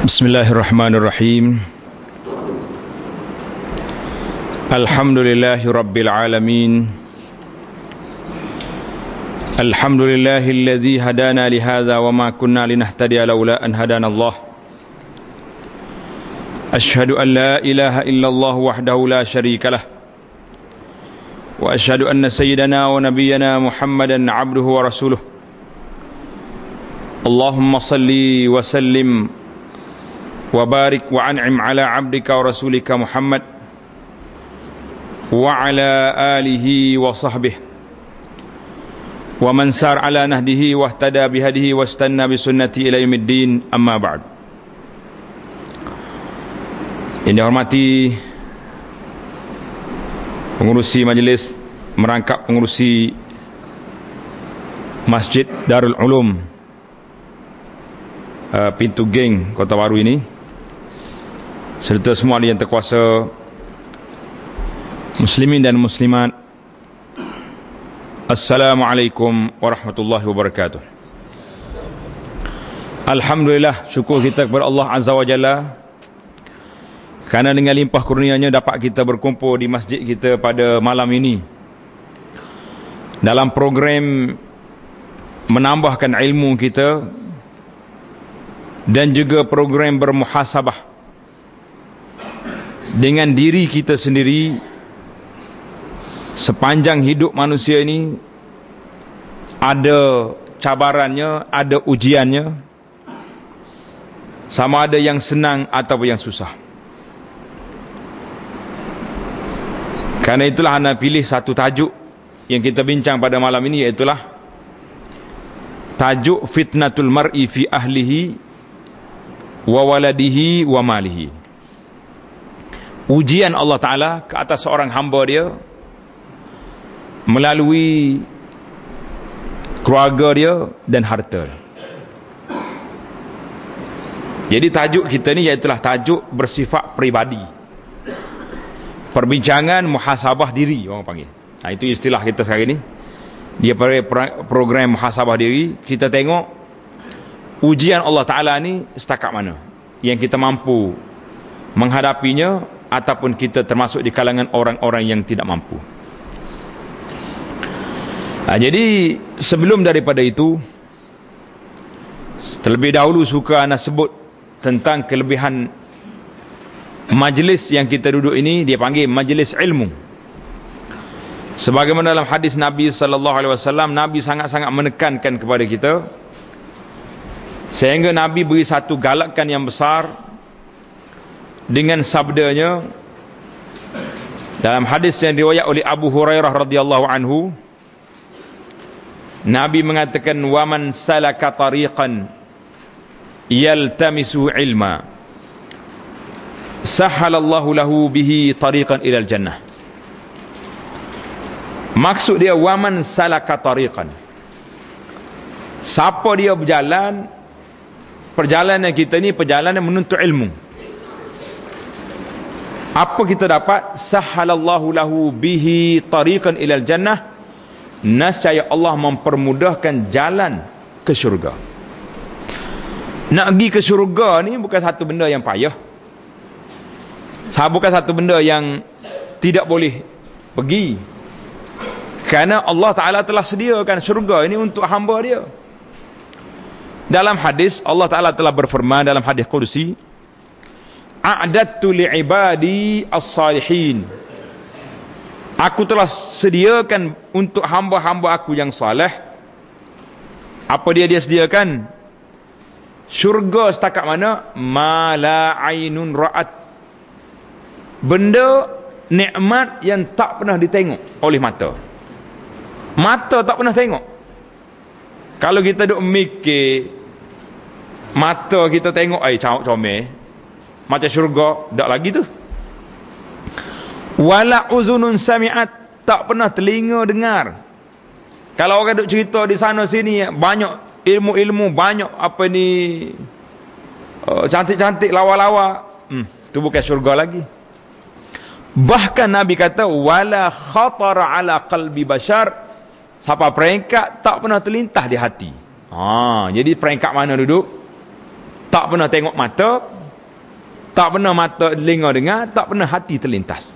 Bismillahirrahmanirrahim. Alhamdulillahi rabbil alamin. Alhamdulillahilladzi hadana li hadza wa ma kunna linahtadiya laula an hadana Allah. Ashhadu an la ilaha illallah wahdahu la syarika lah. Wa ashhadu anna sayyidana wa nabiyyana Muhammadan abduhu wa rasuluh. Allahumma salli wa sallim wa barik wa an'im ala abdika wa rasulika Muhammad wa ala alihi wa sahbihi wa man sar ala nahdihi wa ihtada bihadihi wa istanna bi sunnati ila yaumiddin, amma ba'd. Yang dihormati pengurusi majlis, merangkap pengurusi Masjid Darul Ulum Pintu Geng Kota Baru ini, serta semua yang terkuasa, muslimin dan muslimat, Assalamualaikum warahmatullahi wabarakatuh. Alhamdulillah, syukur kita kepada Allah Azza wa Jalla kerana dengan limpah kurnianya dapat kita berkumpul di masjid kita pada malam ini dalam program menambahkan ilmu kita dan juga program bermuhasabah dengan diri kita sendiri. Sepanjang hidup manusia ini ada cabarannya, ada ujiannya, sama ada yang senang ataupun yang susah. Karena itulah anda pilih satu tajuk yang kita bincang pada malam ini, iaitulah tajuk fitnatul mar'i fi ahlihi wa waladihi wa malihi. Ujian Allah Ta'ala ke atas seorang hamba dia melalui keluarga dia dan harta. Jadi tajuk kita ni iaitulah tajuk bersifat peribadi, perbincangan muhasabah diri orang panggil. Itu istilah kita sekarang ni. Dia program muhasabah diri. Kita tengok ujian Allah Ta'ala ni setakat mana yang kita mampu menghadapinya, ataupun kita termasuk di kalangan orang-orang yang tidak mampu. Jadi sebelum daripada itu, terlebih dahulu suka anda sebut tentang kelebihan majlis yang kita duduk ini. Dia panggil majlis ilmu. Sebagaimana dalam hadis Nabi SAW, Nabi sangat-sangat menekankan kepada kita, sehingga Nabi beri satu galakan yang besar dengan sabdanya dalam hadis yang riwayat oleh Abu Hurairah radhiyallahu anhu. Nabi mengatakan, waman salaka tariqan yaltamisu ilma sahalallahu lahu bihi tariqan ilal jannah. Maksud dia, waman salaka tariqan, siapa dia berjalan, perjalanan kita ni perjalanan menuntut ilmu. Apa kita dapat? Sahalallahu lahu bihi tariqan ilal jannah, nascaya Allah mempermudahkan jalan ke syurga. Nak pergi ke syurga ni bukan satu benda yang payah, bukan satu benda yang tidak boleh pergi, kerana Allah Ta'ala telah sediakan syurga ini untuk hamba dia. Dalam hadis, Allah Ta'ala telah berfirman dalam hadis Qudsi, a'dattu li'ibadi as-salihin, aku telah sediakan untuk hamba-hamba aku yang saleh. Apa dia sediakan? Syurga setakat mana? Ma la ainun ra'at, benda nikmat yang tak pernah ditengok oleh mata. Mata tak pernah tengok. Kalau kita duk mikir, mata kita tengok comel macam syurga, tak lagi tu. Wala uzunun sami'at, tak pernah telinga dengar. Kalau orang duk cerita di sana sini banyak ilmu-ilmu, banyak apa ni, cantik-cantik, lawa-lawa, tu bukan syurga lagi. Bahkan Nabi kata, wala khatara ala qalbi bashar, sampai peringkat tak pernah terlintas di hati. Jadi peringkat mana duduk? Tak pernah tengok mata, Tak pernah mata telinga dengar, tak pernah hati terlintas.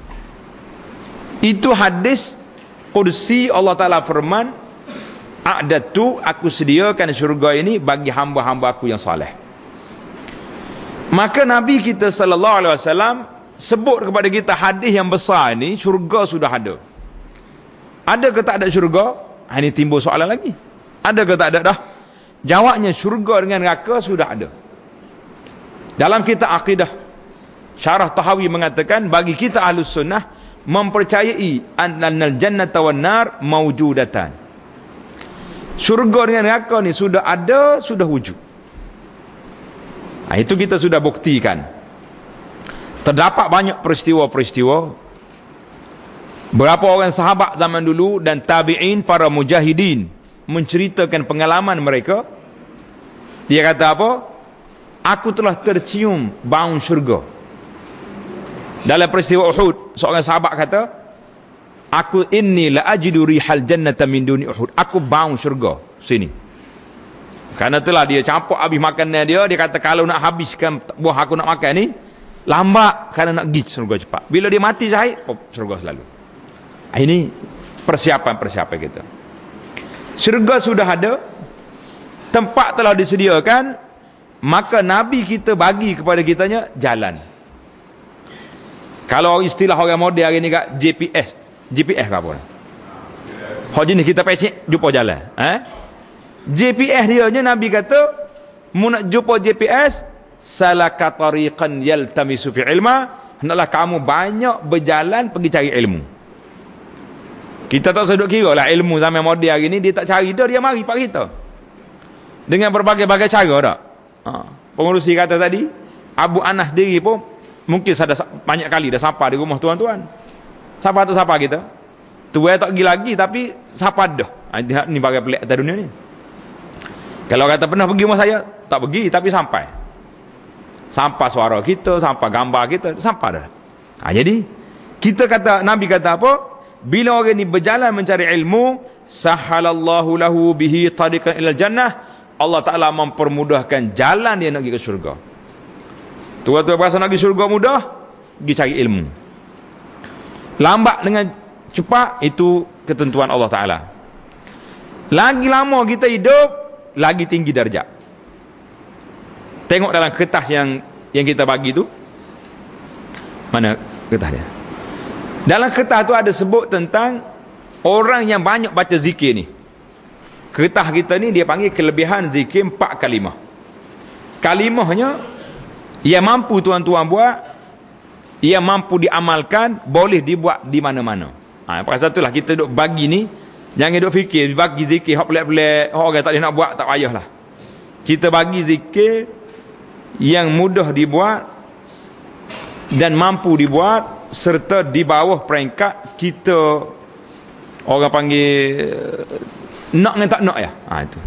Itu hadis Qudsi. Allah Ta'ala firman, a'dadtu, aku sediakan syurga ini bagi hamba-hamba aku yang saleh. Maka Nabi kita sallallahu alaihi wasallam sebut kepada kita hadis yang besar ni, syurga sudah ada. Ada ke tak ada syurga? Ini timbul soalan lagi. Ada ke tak ada dah? Jawabnya, syurga dengan neraka sudah ada. Dalam kitab akidah Syarah Tahawi mengatakan, bagi kita Ahlus Sunnah mempercayai annal jannata wan nar maujudatan. Syurga dengan neraka ni sudah ada, sudah wujud. Itu kita sudah buktikan. Terdapat banyak peristiwa-peristiwa. Berapa orang sahabat zaman dulu dan tabi'in, para mujahidin, menceritakan pengalaman mereka. Dia kata apa? Aku telah tercium bau syurga. Dalam peristiwa Uhud, seorang sahabat kata, aku inni la ajidu rihal jannata min duni Uhud. Aku bau syurga sini. Karena itulah dia campur habis makannya dia kata kalau nak habiskan buah aku nak makan ni lambat, kerana nak pergi syurga cepat. Bila dia mati syahid, syurga selalu. Ini persiapan kita. Syurga sudah ada, tempat telah disediakan, maka Nabi kita bagi kepada kitanya jalan. Kalau istilah orang moden hari ni kat GPS ke apa? Hak jenis kita pecik jumpa jalan. GPS dia nya Nabi kata, mu nak jumpa GPS, salaka tariqan yaltamisu fi ilma, hendaklah kamu banyak berjalan pergi cari ilmu. Kita tak sedut kira lah ilmu zaman moden hari ni, dia tak cari dah, dia mari pak kita. Dengan berbagai-bagai cara dah. Pengurusi kata tadi, Abu Anas sendiri pun mungkin sudah banyak kali dah sapa di rumah tuan-tuan. Sapa tak sapa kita? Tuan tak pergi lagi tapi sapa dah. Ni bagai pelik atas dunia ni. Kalau kata pernah pergi rumah saya, tak pergi tapi sampai. Sampai suara kita, sampai gambar kita, sampai dah. Jadi kita kata, Nabi kata apa? Bila orang ni berjalan mencari ilmu, sahalallahu lahu bihi tariqan ilal jannah, Allah Ta'ala mempermudahkan jalan dia nak pergi ke syurga. Tuan-tuan berasa nak pergi syurga mudah, pergi cari ilmu. Lambat dengan cepat, itu ketentuan Allah Ta'ala. Lagi lama kita hidup, lagi tinggi darjat. Tengok dalam kertas yang kita bagi tu. Mana kertas dia? Dalam kertas tu ada sebut tentang orang yang banyak baca zikir ni. Kertas kita ni dia panggil kelebihan zikir 4 kalimah. Kalimahnya, ia mampu tuan-tuan buat, ia mampu diamalkan, boleh dibuat di mana-mana. Pasal itulah kita duk bagi ni, jangan duk fikir bagi zikir hak pelik-pelik, orang tak boleh nak buat, tak payahlah. Kita bagi zikir yang mudah dibuat dan mampu dibuat, serta di bawah peringkat kita, orang panggil nak dengan tak nak ya. Itu.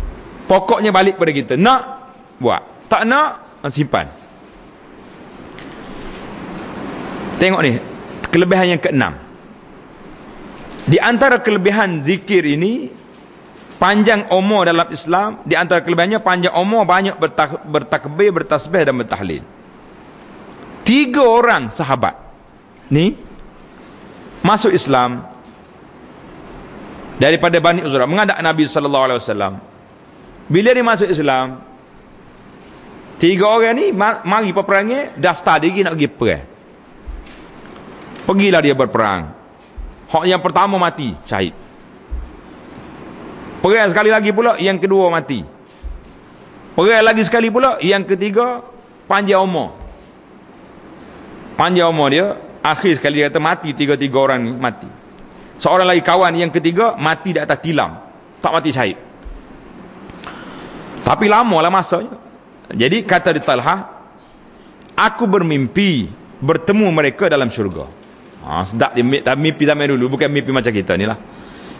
Pokoknya balik pada kita. Nak buat, tak nak simpan. Tengok ni, kelebihan yang ke-6. Di antara kelebihan zikir ini, panjang umur dalam Islam. Di antara kelebihannya panjang umur, banyak bertakbir, bertasbih dan bertahlil. 3 orang sahabat ni masuk Islam daripada Bani Uzra, menghadap Nabi sallallahu alaihi wasallam. Bila dia masuk Islam, 3 orang ni mari peperangan, daftar diri nak pergi perang. Pergilah dia berperang. Hak yang pertama mati, syahid. Perang sekali lagi pula, yang kedua mati. Perang lagi sekali pula, yang ketiga panjang umur. Panjang umur dia, akhir sekali dia kata mati, 3 orang mati. Seorang lagi kawan yang ketiga mati di atas tilam, tak mati syahid. Tapi lamalah masanya. Jadi kata di Talha, aku bermimpi bertemu mereka dalam syurga. Sedap dia mimpi zaman dulu, bukan mimpi macam kita ni lah.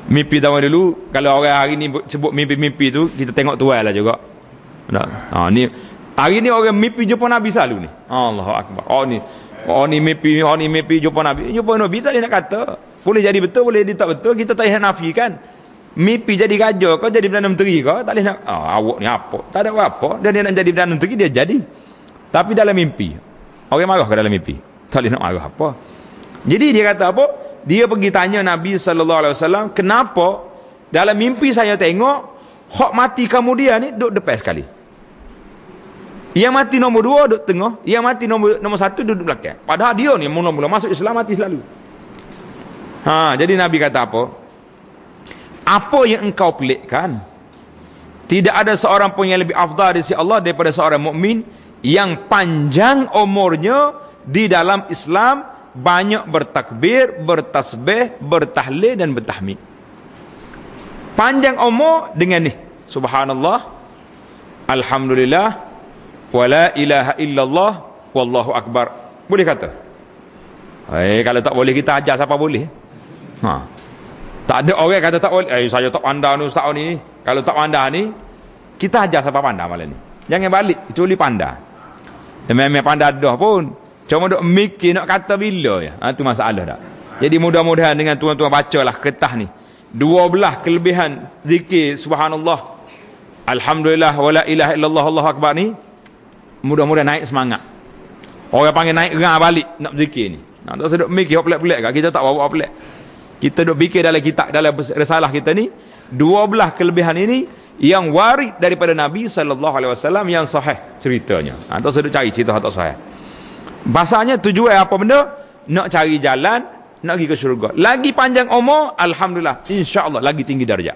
Mimpi zaman dulu, kalau orang hari ni sebut mimpi-mimpi tu, kita tengok tuai lah juga. Ni hari ni orang mimpi jumpa Nabi selalu ni. Allahu Akbar. Ni mimpi jumpa Nabi. Jumpa Nabi tak dia nak kata. Boleh jadi betul, boleh jadi tak betul, kita tak boleh nafikan. Mimpi jadi raja kau, jadi Perdana Menteri kau, tak boleh nak, awak ni apa? Tak ada apa. Dan dia nak jadi Perdana Menteri, dia jadi. Tapi dalam mimpi. Orang marah ke dalam mimpi. Tak boleh nak marah apa. Jadi dia kata apa? Dia pergi tanya Nabi SAW, kenapa dalam mimpi saya tengok hak mati kemudian ni duduk depan sekali. Yang mati nombor 2 duduk tengah, yang mati nombor 1 duduk belakang. Padahal dia ni mula-mula masuk Islam mati selalu. Jadi Nabi kata apa? Apa yang engkau pelikkan? Tidak ada seorang pun yang lebih afdal di sisi Allah daripada seorang mukmin yang panjang umurnya di dalam Islam, banyak bertakbir, bertasbih, bertahlil dan bertahmid. Panjang umur dengan ni, subhanallah, alhamdulillah, wala ilaha illallah, wallahu akbar. Boleh kata? Kalau tak boleh kita ajar siapa boleh. Tak ada orang kata tak boleh. Saya tak pandai ni ustaz ni. Kalau tak pandai ni, kita ajar siapa pandai malam ni. Jangan balik kecuali pandai. Memang pandai dah pun, cuma duk mikir nak kata bila ya. Itu masalah dah. Jadi mudah-mudahan dengan tuan-tuan bacalah kertas ni. 12 kelebihan zikir subhanallah, alhamdulillah, wala ilaha illallah, Allahu akbar ni, mudah-mudahan naik semangat. Orang panggil naik gerang balik nak zikir ni. Tak seduk mikir pelik-pelik kat. Kita tak bawa pelik. Kita duk fikir dalam kitab, dalam risalah kita ni, 12 kelebihan ini yang warid daripada Nabi SAW yang sahih ceritanya. Tak seduk cari cerita tak sahih. Bahasanya tujuan apa benda? Nak cari jalan, nak pergi ke syurga. Lagi panjang umur, alhamdulillah, insya-Allah lagi tinggi darjat.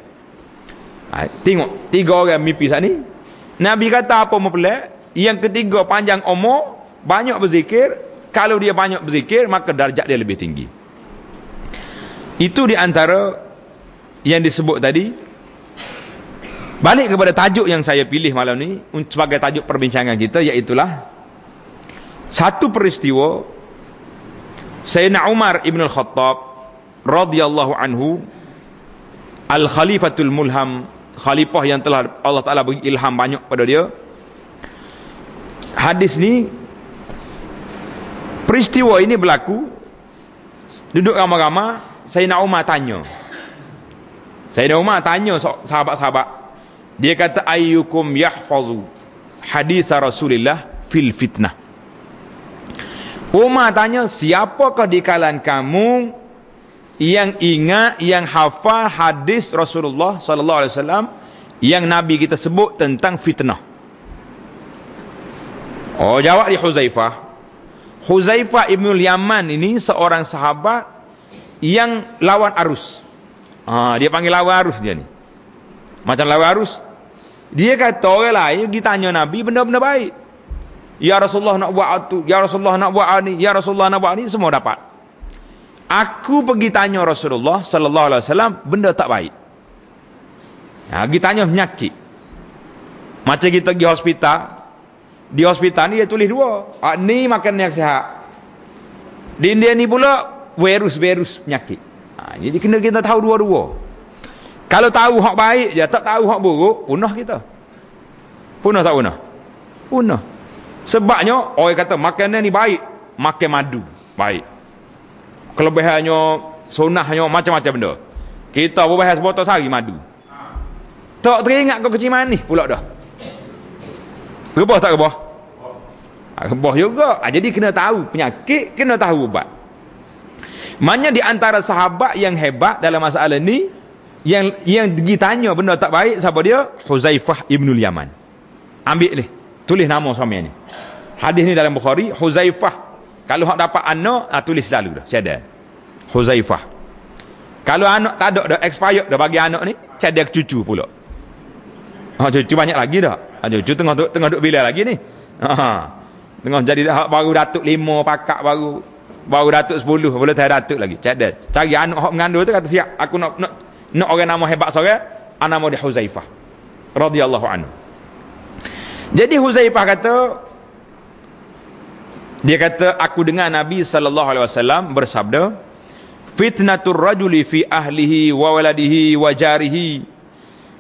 Tengok 3 orang mimpi saat ni. Nabi kata apa mempelak? Yang ketiga panjang umur, banyak berzikir. Kalau dia banyak berzikir, maka darjat dia lebih tinggi. Itu di antara yang disebut tadi. Balik kepada tajuk yang saya pilih malam ni sebagai tajuk perbincangan kita, iaitulah satu peristiwa Sayyidina Umar ibn al-Khattab radhiyallahu anhu, al-khalifatul mulham, khalifah yang telah Allah Ta'ala beri ilham banyak pada dia. Hadis ni, peristiwa ini berlaku, duduk ramai-ramai, Sayyidina Umar tanya. Sayyidina Umar tanya sahabat-sahabat. Dia kata, ayyukum yahfazu hadis Rasulullah fil fitnah. Umar tanya, siapakah di kalangan kamu yang ingat, yang hafal hadis Rasulullah sallallahu alaihi wasallam yang Nabi kita sebut tentang fitnah? Jawab di Huzaifah. Huzaifah ibn Yaman ini seorang sahabat yang lawan arus. Dia panggil lawan arus dia ni. Macam lawan arus. Dia kata orang lain pergi tanya Nabi benda-benda baik. Ya Rasulullah nak buat itu, ya Rasulullah nak buat ini, ya Rasulullah nak buat ini, semua dapat. Aku pergi tanya Rasulullah sallallahu alaihi wasallam benda tak baik. Pergi tanya penyakit. Macam kita pergi hospital. Di hospital ni dia tulis 2. Ni makan yang sihat. Di India ni pula virus penyakit. Jadi kena kita tahu dua-dua. Kalau tahu hak baik je, tak tahu hak buruk, punah kita. Punah tak punah? Punah. Sebabnya orang kata makanan ni baik, makan madu baik. Kelebihannya, sunnahnya macam-macam benda. Kita berbahas botol sari madu. Tak teringat kau kecil manis pula dah. Rebah tak rebah? Rebah juga. Jadi kena tahu penyakit, kena tahu ubat. Maknanya di antara sahabat yang hebat dalam masalah ni, yang ditanya benda tak baik, siapa dia? Huzaifah ibnul Yaman. Ambil ni, tulis nama suami ni. Hadis ni dalam Bukhari. Huzaifah, kalau hak dapat anak, tulis selalu dah, cadar Huzaifah. Kalau anak tak ada dah, expired dah bagi anak ni, cadar cucu pula. Cucu banyak lagi dah. Cucu tengah duk bila lagi ni. Tengah jadi baru datuk 5 pakak, baru datuk 10, boleh tak datuk lagi. Cadar, cari anak hak mengandung tu, kata siap, aku nak orang nama hebat seorang, nama dia Huzaifah radhiyallahu anhu. Jadi Huzaifah kata, dia kata, aku dengar Nabi sallallahu alaihi wasallam bersabda, fitnatur rajuli fi ahlihi wa waladihi wa jarihi.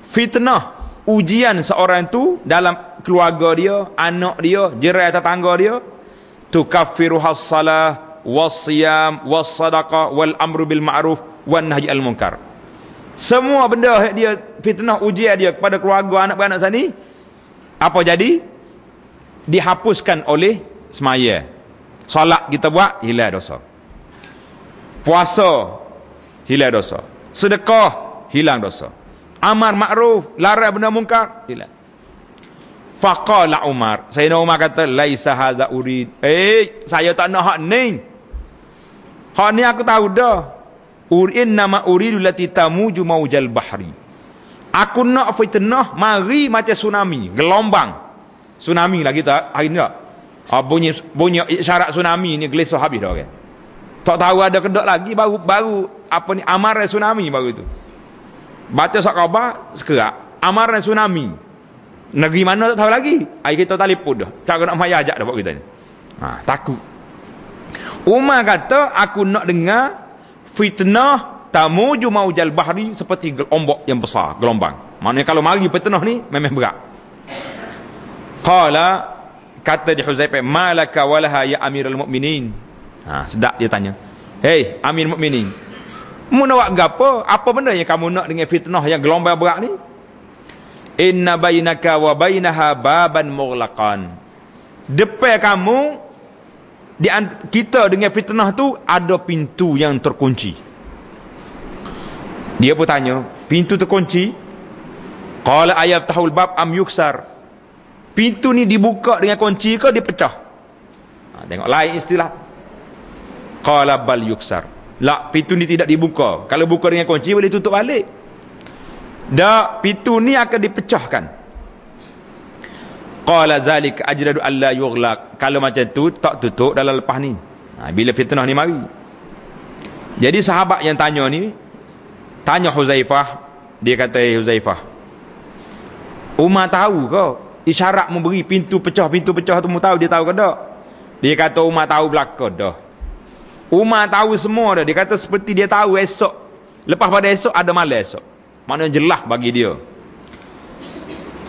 Fitnah, ujian seorang itu dalam keluarga dia, anak dia, jiran tetangga dia, tukaffiruhas salah was-siyam was-sadaqah wal amru bil ma'ruf wan nahyi al munkar. Semua benda dia fitnah, ujian dia kepada keluarga, anak-anak sani, apa jadi? Dihapuskan oleh semaya. Solat kita buat, hilang dosa. Puasa, hilang dosa. Sedekah, hilang dosa. Amar makruf, larang benda mungkar, hilang. Faqala Umar, Sayyidina Umar kata, laisa hadza urid. Saya tak nak hak ni. Hak ni aku tahu dah. Nama uridu lati tamuju maujal bahri. Aku nak fitnah mari macam tsunami, gelombang. Tsunami lah kita hari ni tak. Bunyi isyarat tsunami ni gelesah habis dah kan. Tak tahu ada kedok lagi baru apa ni amaran tsunami baru itu. Baca surat khabar sekerak amaran tsunami. Negeri mana tak tahu lagi. Ai kita telefon dah. Cara nak maya ajak dah buat kita ni. Takut. Umar kata aku nak dengar fitnah tamuju maujal bahri seperti ombak yang besar, gelombang. Maknanya kalau mari fitnah ni memang berat. Qala, kata di Huzaifah, malaka walaha ya amirul mukminin. Sedap dia tanya. Hei amir mukminin, mu nak buat gapo? Apa benda yang kamu nak dengan fitnah yang gelombang berat ni? Inna bainaka wa bainaha baban mughlaqan. Depan kamu kita dengan fitnah tu ada pintu yang terkunci. Dia pun tanya, pintu terkunci? Qala ayaftahul bab am yuksar. Pintu ni dibuka dengan kunci ke dipecah? Tengok lain istilah. Qala bal yuksar. La, pintu ni tidak dibuka. Kalau buka dengan kunci boleh tutup balik. Dah, pintu ni akan dipecahkan. Qala zalika ajradu alla yughlaq. Kalau macam tu tak tutup dalam lepas ni. Bila fitnah ni mari. Jadi sahabat yang tanya ni tanya Huzaifah, dia kata, Huzaifah, Umar tahu ke isyarat memberi pintu pecah tu mu tahu, dia tahu ke tak? Dia kata Umar tahu belaka dah. Umar tahu semua dah. Dia kata seperti dia tahu esok, lepas pada esok ada malam esok. Maknanya jelas bagi dia.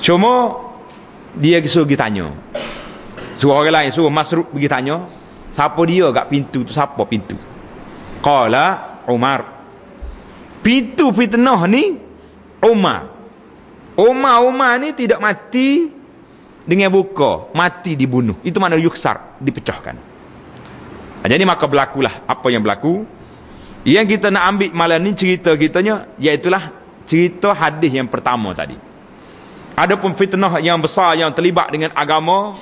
Cuma dia suruh pergi tanya. Suruh orang lain, suruh Masruq pergi tanya, siapa dia kat pintu tu, siapa pintu? Qala Umar. Pintu fitnah ni Umar. Umar ni tidak mati dengan buka, mati dibunuh. Itu makna yuksar, dipecahkan. Jadi maka berlakulah apa yang berlaku. Yang kita nak ambil malam ni cerita kitanya, iaitulah cerita hadis yang pertama tadi. Adapun fitnah yang besar yang terlibat dengan agama,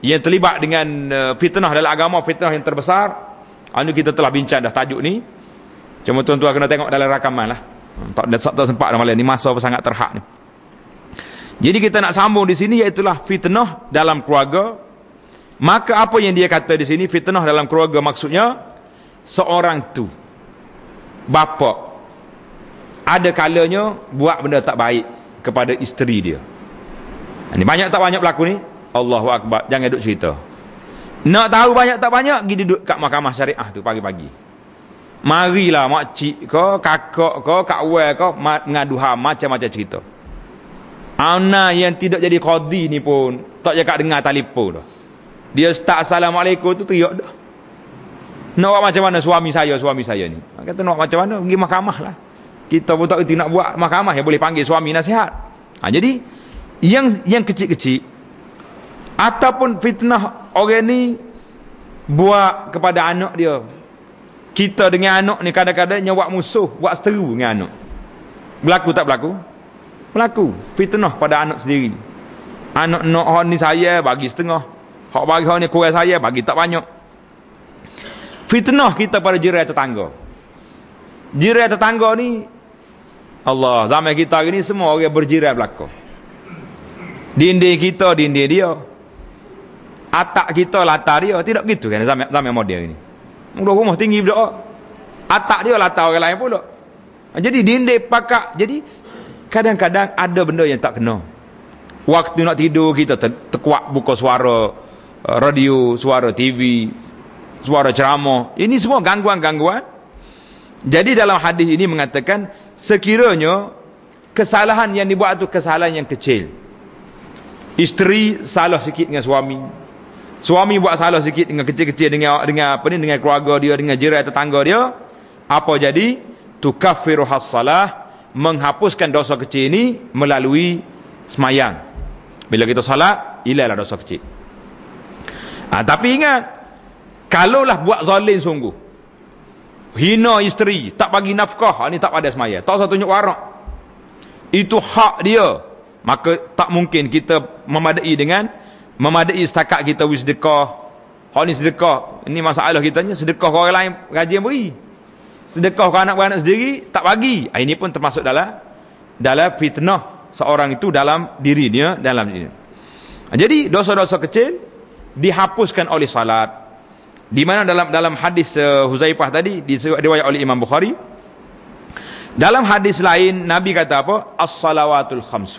yang terlibat dengan fitnah dalam agama, fitnah yang terbesar, anu kita telah bincang dah tajuk ni. Cuma tuan-tuan kena tengok dalam rakaman lah. Tak sempat dah malam ni, masa sangat terhad ni. Jadi kita nak sambung di sini, iaitulah fitnah dalam keluarga. Maka apa yang dia kata di sini, fitnah dalam keluarga maksudnya seorang tu bapa ada kalanya buat benda tak baik kepada isteri dia. Ini banyak tak banyak berlaku ni? Allahu Akbar, jangan duduk cerita. Nak tahu banyak tak banyak, pergi duduk kat mahkamah syariah tu pagi-pagi. Marilah makcik ke, kakak ke, kawan ke, mengadu ham, macam-macam cerita. Anak yang tidak jadi qadi ni pun tak cakap dengar telefon dah. Dia start assalamualaikum tu teriak dah. Nak buat macam mana suami saya ni? Kata nak macam mana? Pergi mahkamah lah. Kita pun tak kerti nak buat mahkamah yang boleh panggil suami nasihat. Jadi yang kecil-kecil ataupun fitnah orang ni buat kepada anak dia. Kita dengan anak ni kadang-kadang buat musuh, buat seteru dengan anak. Berlaku tak berlaku? Berlaku. Fitnah pada anak sendiri. Anak nak hak ni saya bagi setengah. Hak bagi hak ni kurang saya bagi tak banyak. Fitnah kita pada jiran tetangga. Jiran tetangga ni Allah, zaman kita hari ni semua orang berjiran belaka. Dinding kita dinding dia. Atak kita latar dia. Tidak begitu kan zaman moden ni. Mudah rumah tinggi berdoa. Atak dia latar orang lain pula. Jadi dinding pakak. Jadi kadang-kadang ada benda yang tak kena. Waktu nak tidur kita terkuat buka suara radio, suara TV, suara ceramah. Ini semua gangguan-gangguan. Jadi dalam hadis ini mengatakan sekiranya kesalahan yang dibuat itu kesalahan yang kecil. Isteri salah sikit dengan suami. Suami buat salah sikit dengan kecil-kecil dengan apa ni, dengan keluarga dia, dengan jiran tetangga dia. Apa jadi? Tukaffiru has-salah, menghapuskan dosa kecil ini melalui semayang. Bila kita salat, hilanglah dosa kecil. Tapi ingat, Kalaulah buat zalim sungguh, hina isteri, tak bagi nafkah, ni tak pada semaya, tak usah tunjuk warak, itu hak dia, maka tak mungkin kita memadai setakat kita sedekah. Hak ni sedekah, ini masalah kita ni, sedekah ke orang lain rajin beri, sedekah ke anak-anak sendiri tak bagi. Ini pun termasuk dalam fitnah seorang itu dalam dirinya, dalam dirinya. Jadi dosa-dosa kecil dihapuskan oleh salat. Di mana dalam hadis Huzaifah tadi diriwayat oleh Imam Bukhari, dalam hadis lain Nabi kata apa? As-salawatul khamsu,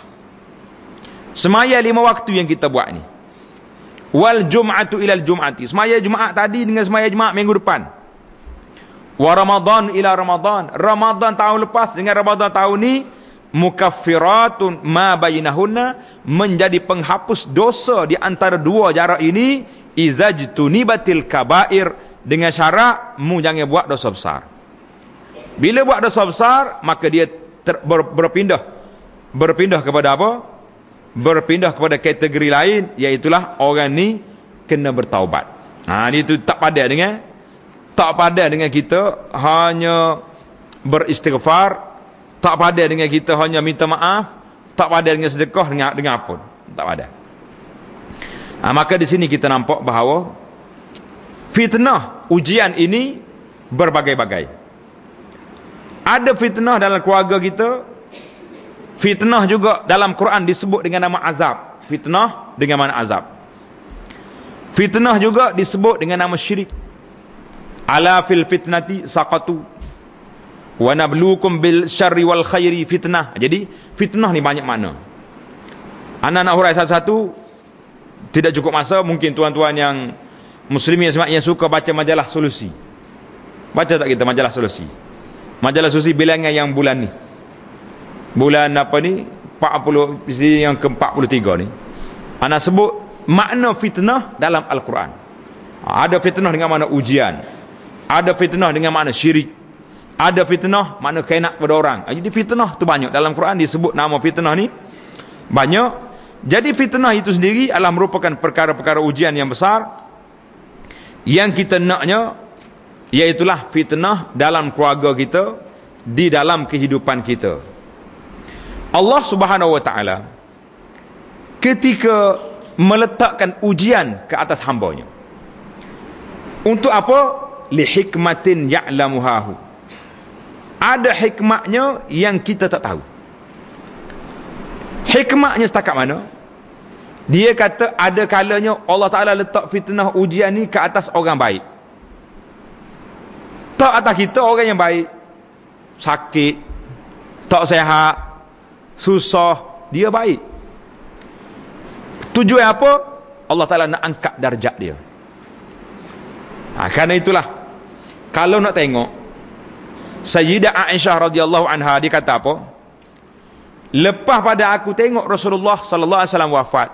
semaya 5 waktu yang kita buat ni. Wal jum'atu ilal jum'ati, semaya Jumaat tadi dengan semaya Jumaat minggu depan. Wa Ramadan ila Ramadan, Ramadan tahun lepas dengan Ramadan tahun ni, mukaffiratun ma bainahunna, menjadi penghapus dosa di antara dua jarak ini, izajtunibatil kabair, dengan syarat mu jangan buat dosa besar. Bila buat dosa besar, maka dia berpindah kepada apa? Berpindah kepada kategori lain, iaitulah orang ni kena bertaubat. Itu tak pada dengan kita hanya beristighfar, tak pada dengan kita hanya minta maaf, tak pada dengan sedekah, dengan apa, tak pada. Maka di sini kita nampak bahawa fitnah ujian ini berbagai-bagai. Ada fitnah dalam keluarga kita, fitnah juga dalam Quran disebut dengan nama azab. Fitnah dengan mana azab. Fitnah juga disebut dengan nama syirik. Ala fil fitnati saqatu wa nabluukum bil syarri wal khairi fitnah. Jadi fitnah ni banyak makna. Anak-anak hurai satu-satu, tidak cukup masa, mungkin tuan-tuan yang muslimin yang suka baca majalah solusi, baca tak kita majalah solusi? Majalah solusi bilangan yang bulan ni, bulan apa ni, 40, yang ke-43 ni, anak sebut makna fitnah dalam Al-Quran. Ada fitnah dengan makna ujian, ada fitnah dengan makna syirik, ada fitnah makna kainak pada orang. Jadi fitnah tu banyak dalam Quran, disebut nama fitnah ni banyak. Jadi fitnah itu sendiri adalah merupakan perkara-perkara ujian yang besar yang kita naknya, iaitulah fitnah dalam keluarga kita, di dalam kehidupan kita. Allah Subhanahu wa taala ketika meletakkan ujian ke atas hambanya, untuk apa? Li hikmatin ya'lamuhahu, ada hikmatnya yang kita tak tahu. Hikmatnya setakat mana? Dia kata ada kalanya Allah Ta'ala letak fitnah ujian ni ke atas orang baik, tak atas kita orang yang baik, sakit, tak sihat, susah, dia baik. Tujuan apa? Allah Ta'ala nak angkat darjat dia. Kerana itulah, kalau nak tengok Sayyidah Aisyah radhiyallahu anha, dia kata apa? Lepas pada aku tengok Rasulullah sallallahu alaihi wasallam wafat,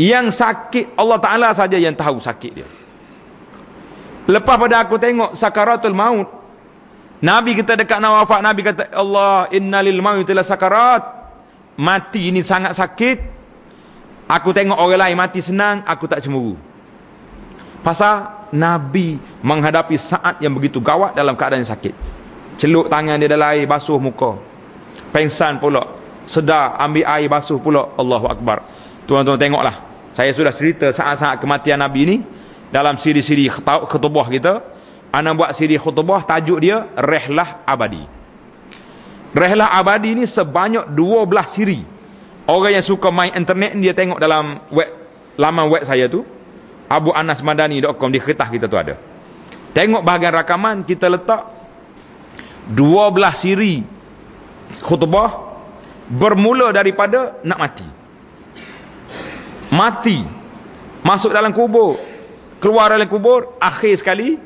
yang sakit Allah Ta'ala saja yang tahu sakit dia. Lepas pada aku tengok sakaratul maut, Nabi kita dekat nak wafat, Nabi kata, Allah innalil mauti la sakarat, mati ini sangat sakit. Aku tengok orang lain mati senang, aku tak cemburu. Pasal Nabi menghadapi saat yang begitu gawat dalam keadaan yang sakit. Celuk tangan dia dalam air, basuh muka, pengsan pula, sedar ambil air basuh pula. Allahu Akbar. Tuan-tuan tengoklah, saya sudah cerita saat-saat kematian Nabi ini dalam siri-siri khutbah kita. Ana buat siri khutbah, tajuk dia Rihlah Abadi. Rihlah Abadi ni sebanyak 12 siri. Orang yang suka main internet dia tengok dalam laman web saya tu, abuanasmadani.com, di kertas kita tu ada. Tengok bahagian rakaman, kita letak 12 siri khutbah bermula daripada nak mati, masuk dalam kubur, keluar dalam kubur, akhir sekali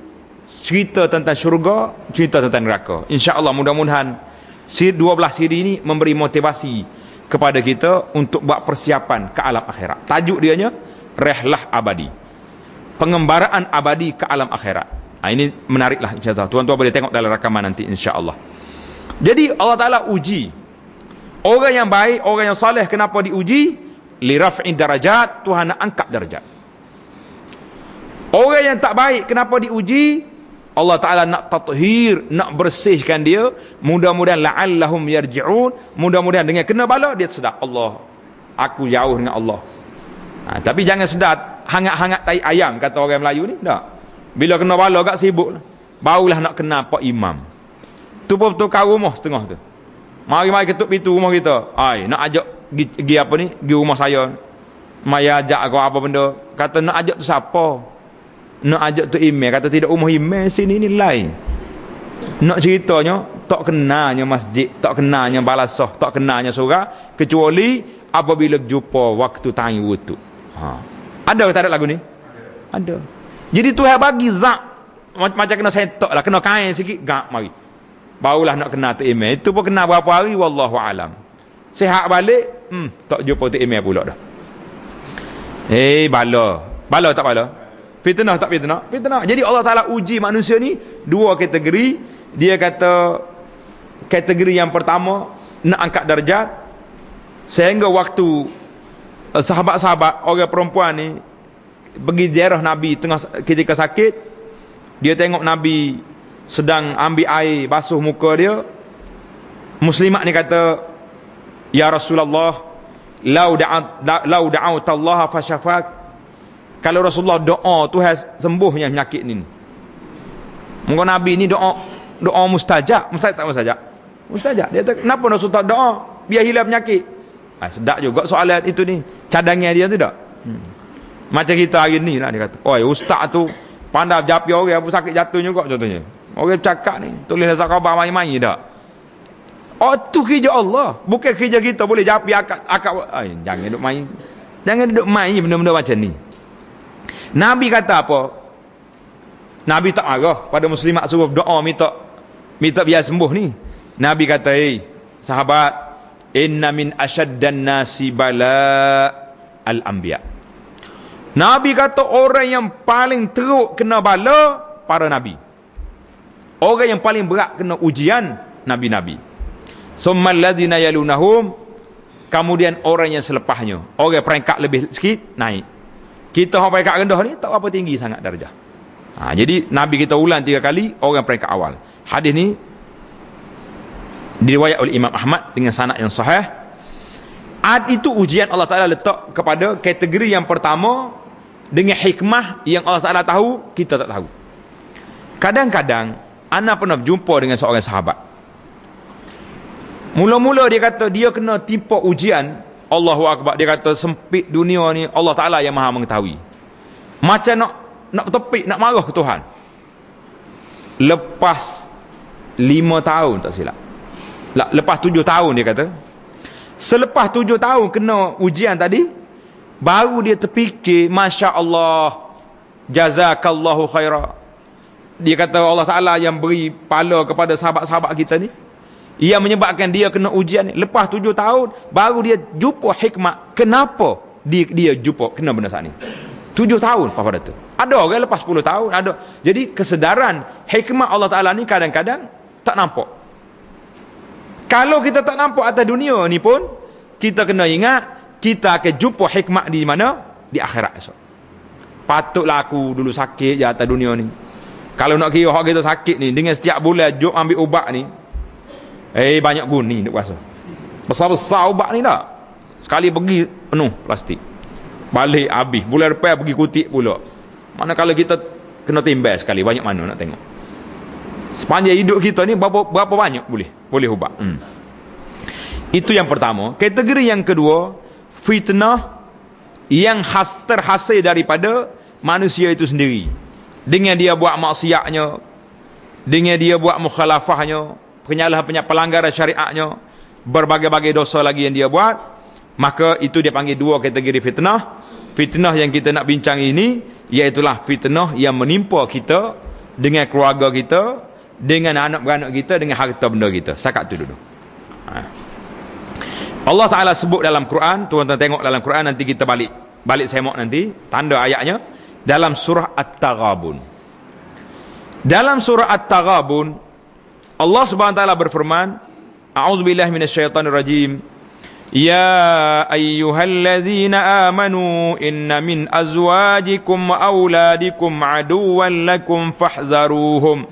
cerita tentang syurga, cerita tentang neraka. InsyaAllah mudah-mudahan 12 siri ini memberi motivasi kepada kita untuk buat persiapan ke alam akhirat. Tajuk dianya Rihlah Abadi, pengembaraan abadi ke alam akhirat. Ini menariklah, insyaAllah tuan-tuan boleh tengok dalam rakaman nanti, insyaAllah. Jadi Allah Ta'ala uji orang yang baik, orang yang saleh. Kenapa diuji? Li raf'i darajat, Tuhan nak angkat darjat. Orang yang tak baik kenapa diuji? Allah Ta'ala nak tathir, nak bersihkan dia. Mudah-mudahan la'allahum yarji'un. Mudah-mudahan dengan kena bala dia sedar, Allah, aku jauh dengan Allah. Tapi jangan sedar hangat-hangat tai ayam, kata orang Melayu ni. Tak. Bila kena bala agak sibuk, barulah nak kena pak imam. Tu pun betul kau rumah setengah tu. Mari-mari ketuk pintu rumah kita. Nak ajak pergi apa ni? Pergi rumah saya. Mai ajak aku apa benda. Kata nak ajak tu siapa? Nak ajak tu email. Kata tidak, rumah email sini ni lain. Nak ceritanya tak kenanya masjid, tak kenanya balasah, tak kenanya surah, kecuali apabila jumpa waktu tangi wudu. Ada ke tak ada lagu ni? Ada. Jadi Tuhan bagi zak macam kena setok lah, kena kain sikit, gak mari. Barulah nak kena tu email. Itu pun kena berapa hari wallahu alam. Sihat balik, tak jumpa tu email pula dah. Bala. Bala tak bala? Fitnah tak fitnah? Fitnah. Jadi Allah Ta'ala uji manusia ni dua kategori. Dia kata kategori yang pertama nak angkat darjat, sehingga waktu sahabat-sahabat orang perempuan ni pergi ziarah Nabi tengah ketika sakit, dia tengok Nabi sedang ambil air basuh muka dia. Muslimat ni kata, ya Rasulullah, lau da'autallaha fasyafak. Kalau Rasulullah doa Tuhan sembuhnya penyakit ni. Mungkin Nabi ni doa mustajab. Mustajab tak mustajab? Mustajab. Dia kata, kenapa Rasulullah doa biar hilang penyakit? Sedap juga soalan itu ni. Cadangnya dia tu tak? Macam kita hari ni lah, dia kata, oi ustaz tu pandai japi orang apa sakit jatuh juga contohnya. Orang cakap ni tulis dasar khabar main-main tak? Tu kerja Allah, bukan kerja kita boleh japi akak. Jangan duduk main. Jangan duduk main benda-benda macam ni. Nabi kata apa? Nabi tak marah pada muslimat suruh doa minta biar sembuh ni. Nabi kata, sahabat, inna min asyaddan nasi bala al-anbiya. Nabi kata orang yang paling teruk kena bala para nabi. Orang yang paling berat kena ujian nabi-nabi. Summal ladzina yalunahum, kemudian orang yang selepasnya. Orang peringkat lebih sikit naik. Kita orang peringkat rendah ni tak apa tinggi sangat darjah. Jadi Nabi kita ulang 3 kali orang peringkat awal. Hadis ni diriwayat oleh Imam Ahmad dengan sanad yang sahih. Itu ujian Allah Ta'ala letak kepada kategori yang pertama dengan hikmah yang Allah Ta'ala tahu, kita tak tahu. Kadang-kadang ana pernah berjumpa dengan seorang sahabat. Mula-mula dia kata dia kena timpa ujian. Allahu Akbar. Dia kata sempit dunia ni, Allah Ta'ala yang maha mengetahui. Macam nak bertepik, nak marah ke Tuhan. Lepas 5 tahun tak silap, lepas 7 tahun dia kata, selepas 7 tahun kena ujian tadi, baru dia terfikir, Masya Allah, jazakallahu khairah. Dia kata Allah Ta'ala yang beri pahala kepada sahabat-sahabat kita ni, ia menyebabkan dia kena ujian ni. Lepas 7 tahun baru dia jumpa hikmah kenapa dia jumpa kena benda saat ni. 7 tahun pada tu. Ada orang lepas 10 tahun ada. Jadi kesedaran hikmah Allah Ta'ala ni kadang-kadang tak nampak. Kalau kita tak nampak atas dunia ni pun, kita kena ingat kita akan jumpa hikmah di mana? Di akhirat esok. Patutlah aku dulu sakit je atas dunia ni. Kalau nak kira hak kita sakit ni, dengan setiap bulan jom ambil ubat ni, banyak guni nak puasa. Besar-besar ubat ni tak? Sekali pergi penuh plastik. Balik habis. Bulan depan pergi kutik pula. Manakala kita kena timbal sekali, banyak mana nak tengok. Sepanjang hidup kita ni berapa banyak boleh ubat. Itu yang pertama. Kategori yang kedua, fitnah yang terhasil daripada manusia itu sendiri. Dengan dia buat maksiatnya, dengan dia buat mukhalafahnya, penyalahan pelanggaran syariatnya, berbagai-bagai dosa lagi yang dia buat, maka itu dia panggil 2 kategori fitnah. Fitnah yang kita nak bincang ini, iaitulah fitnah yang menimpa kita, dengan keluarga kita, dengan anak-beranak kita, dengan harta benda kita. Setakat tu dulu. Allah Ta'ala sebut dalam Quran, tuan-tuan tengok dalam Quran, nanti kita balik semak nanti, tanda ayatnya, dalam surah At-Taghabun. Dalam surah At-Taghabun, Allah Subhanahu wa taala berfirman, A'udzubillahi minasyaitonirrajim. Ya ayyuhalladzina amanu inna min azwajikum wa auladikum aduwwan lakum fahzaruhum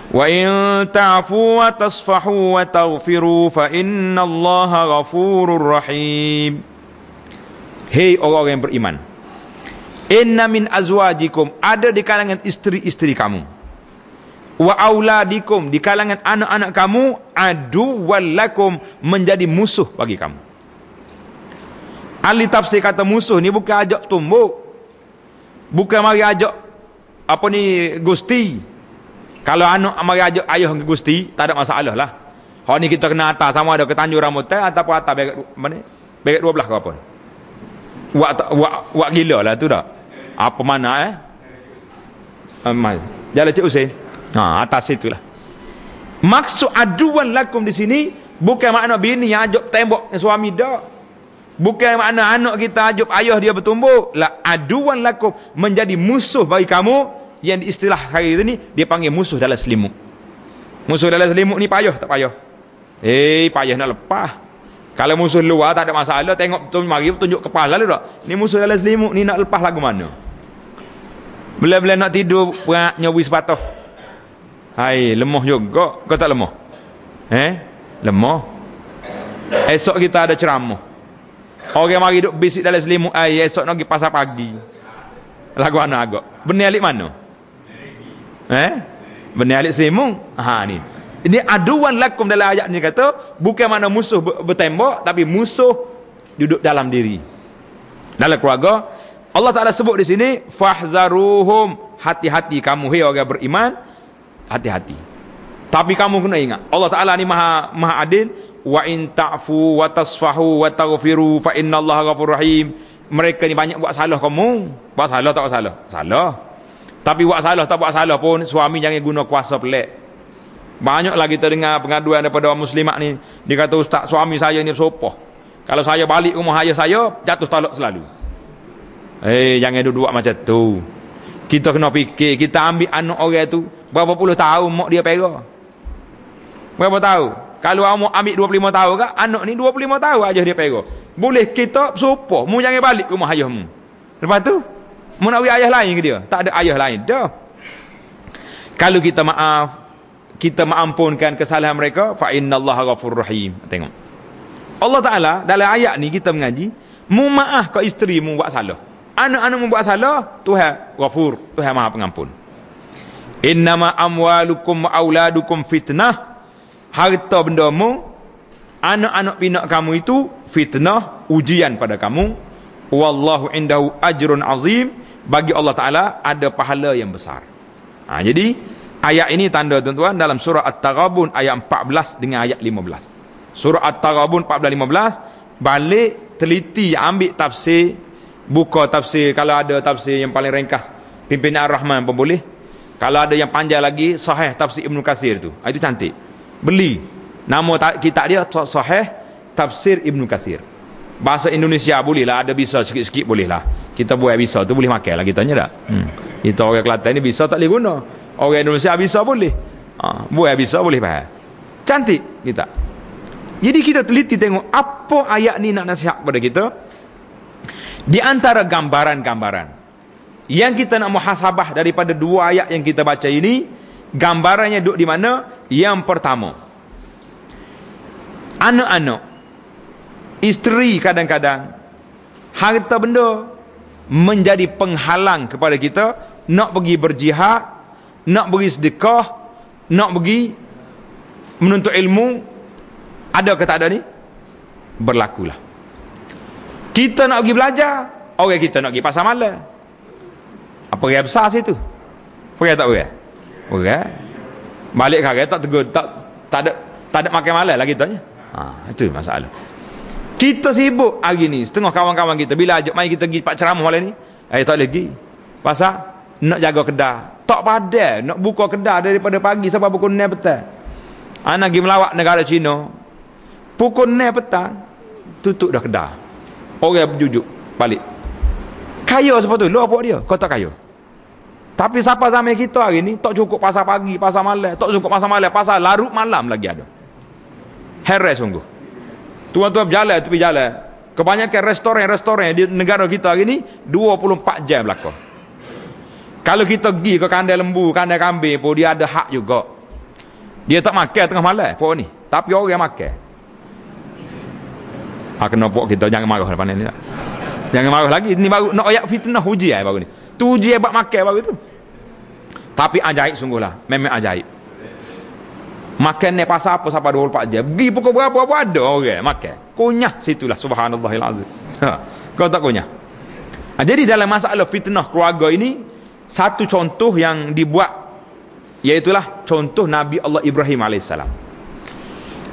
wa in ta'fu wa tasfahu wa taghfiru fa innallaha ghafurur rahim. Hei orang-orang yang beriman, inna min azwajikum, ada di kalangan isteri-isteri kamu, wa auladikum, di kalangan anak-anak kamu, aduwwan lakum, menjadi musuh bagi kamu. Ahli tafsir kata musuh ni bukan ajak tumbuk, bukan mari ajak apa ni gusti. Kalau anak mari ajak ayah ke gusti, tak ada masalah lah. Hak ni kita kena atas sama ada ke Tanjung Rambutan ataupun atas berat 12 ke apa. Wak gila lah tu dah. Apa mana jalan Cik Hussein. Atas itulah. Maksud aduan lakum di sini bukan makna bini yang ajak tembok suami dah. Bukan makna anak kita ajak ayah dia bertumbuk. Lah aduan lakum, menjadi musuh bagi kamu. Yang istilah hari ini dia panggil musuh dalam selimut. Musuh dalam selimut ni payah tak payah? Payah nak lepas. Kalau musuh luar tak ada masalah, tengok mari tunjuk kepala lu dak. Ni musuh dalam selimut ni nak lepas lagu mana? Bila-bila nak tidur perak nyawi sepatah. Hai, lemah juga. Kau tak lemah? Lemah. Esok kita ada ceramah. Orang mari duk bisik dalam selimut, esok nak pergi pasar pagi. Lagu anak agak. Benar alik mana? Benar alik selimut. Ni. Ini aduan lakum dalam ayat ni kata, bukan mana musuh bertembak, tapi musuh duduk dalam diri. Dalam keluarga, Allah Ta'ala sebut di sini, fahzaruhum, hati-hati kamu, hei orang beriman, hati-hati. Tapi kamu kena ingat, Allah Ta'ala ni maha adil, wa in ta'fu wa tasfahu wa taghfiru fa innallaha ghafurur rahim. Mereka ni banyak buat salah kamu. Buat salah tak buat salah? Salah. Tapi buat salah tak buat salah pun, suami jangan guna kuasa pelik. Banyaklah kita dengar pengaduan daripada orang muslimat ni. Dia kata, ustaz, suami saya ni sopoh. Kalau saya balik rumah ayah saya, jatuh talak selalu. Jangan duduk macam tu. Kita kena fikir, kita ambil anak orang tu, berapa puluh tahun mak dia pera? Berapa tahun? Kalau kamu ambil 25 tahun ke, anak ni 25 tahun aja dia pera. Boleh kita sopoh, mu jangan balik rumah ayahmu. Lepas tu, mu nak beri ayah lain ke dia? Tak ada ayah lain dah. Kalau kita maaf, kita mengampunkan kesalahan mereka, fa innallaha ghafurur rahim. Tengok, Allah Ta'ala dalam ayat ni kita mengaji, mu maaf ke isteri mu buat salah, anak-anak mu buat salah, Tuhan Ghafur, Tuhan Maha Pengampun. Innama amwalukum wa auladukum fitnah. Harta benda mu, anak-anak pinak kamu itu fitnah, ujian pada kamu. Wallahu indahu ajrun azim. Bagi Allah Ta'ala ada pahala yang besar. Jadi ayat ini tanda tuan-tuan dalam surah At-Taghabun ayat 14 dengan ayat 15. Surah At-Taghabun 14-15, balik teliti ambil tafsir, buka tafsir. Kalau ada tafsir yang paling ringkas Pimpinan Ar-Rahman pun boleh. Kalau ada yang panjang lagi, Sahih Tafsir Ibnu Katsir tu, itu cantik. Beli. Nama kitab dia Sahih Tafsir Ibnu Katsir. Bahasa Indonesia boleh lah, ada bisa sikit-sikit boleh lah. Kita buat bisa tu boleh makan lah kitanya tak? Kita orang Kelantan ni bisa tak boleh guna. Orang Indonesia bisa boleh. Buat bisa boleh faham. Cantik kita. Jadi kita teliti tengok apa ayat ni nak nasihat kepada kita. Di antara gambaran-gambaran yang kita nak muhasabah daripada dua ayat yang kita baca ini, gambarannya duduk di mana? Yang pertama, anak-anak, isteri kadang-kadang harta benda menjadi penghalang kepada kita nak pergi berjihad, nak pergi sedekah, nak pergi menuntut ilmu. Ada ke tak ada ni? Berlakulah. Kita nak pergi belajar, orang kita nak pergi pasar malam. Apa yang besar situ? Pergi tak pergi? Pergi. Balik kagak tak tegur, tak ada makan malam lah kita nya. Itu masalah. Kita sibuk hari ni, setengah kawan-kawan kita bila ajak mai kita pergi pak ceramah malam ni, tak lagi. Pasal nak jaga kedai. Tak padan nak buka kedai daripada pagi sampai pukul 6 petang. Anak pergi melawat negara Cina. Pukul 6 petang tutup dah kedai. Orang berjujuk balik. Kaya sebab tu, lu apa dia? Kau tak kaya. Tapi siapa zaman kita hari ni tak cukup pasar pagi, pasar malam, tak cukup pasar malam, pasar larut malam lagi ada. Heran sungguh. Tuan-tuan berjalan tepi jalan. Kebanyakan restoran di negara kita hari ni 24 jam belaka. Kalau kita pergi ke kandai lembu, kandai kambing pun dia ada hak juga. Dia tak makan tengah malam pok ni. Tapi orang makan. Kena pok kita jangan marah lepas ni. Jangan marah lagi. Ni baru nak ayat fitnah ujian baru ni. Tu ujian buat makan baru tu. Tapi ajaib sungguhlah. Memang ajaib. Makan ni pasal apa sampai 24 jam. Pergi pukul berapa ada orang makan. Kunyah situlah subhanallahil azim. Kau tak kunyah. Jadi dalam masalah fitnah keluarga ini, satu contoh yang dibuat iaitulah contoh Nabi Allah Ibrahim AS.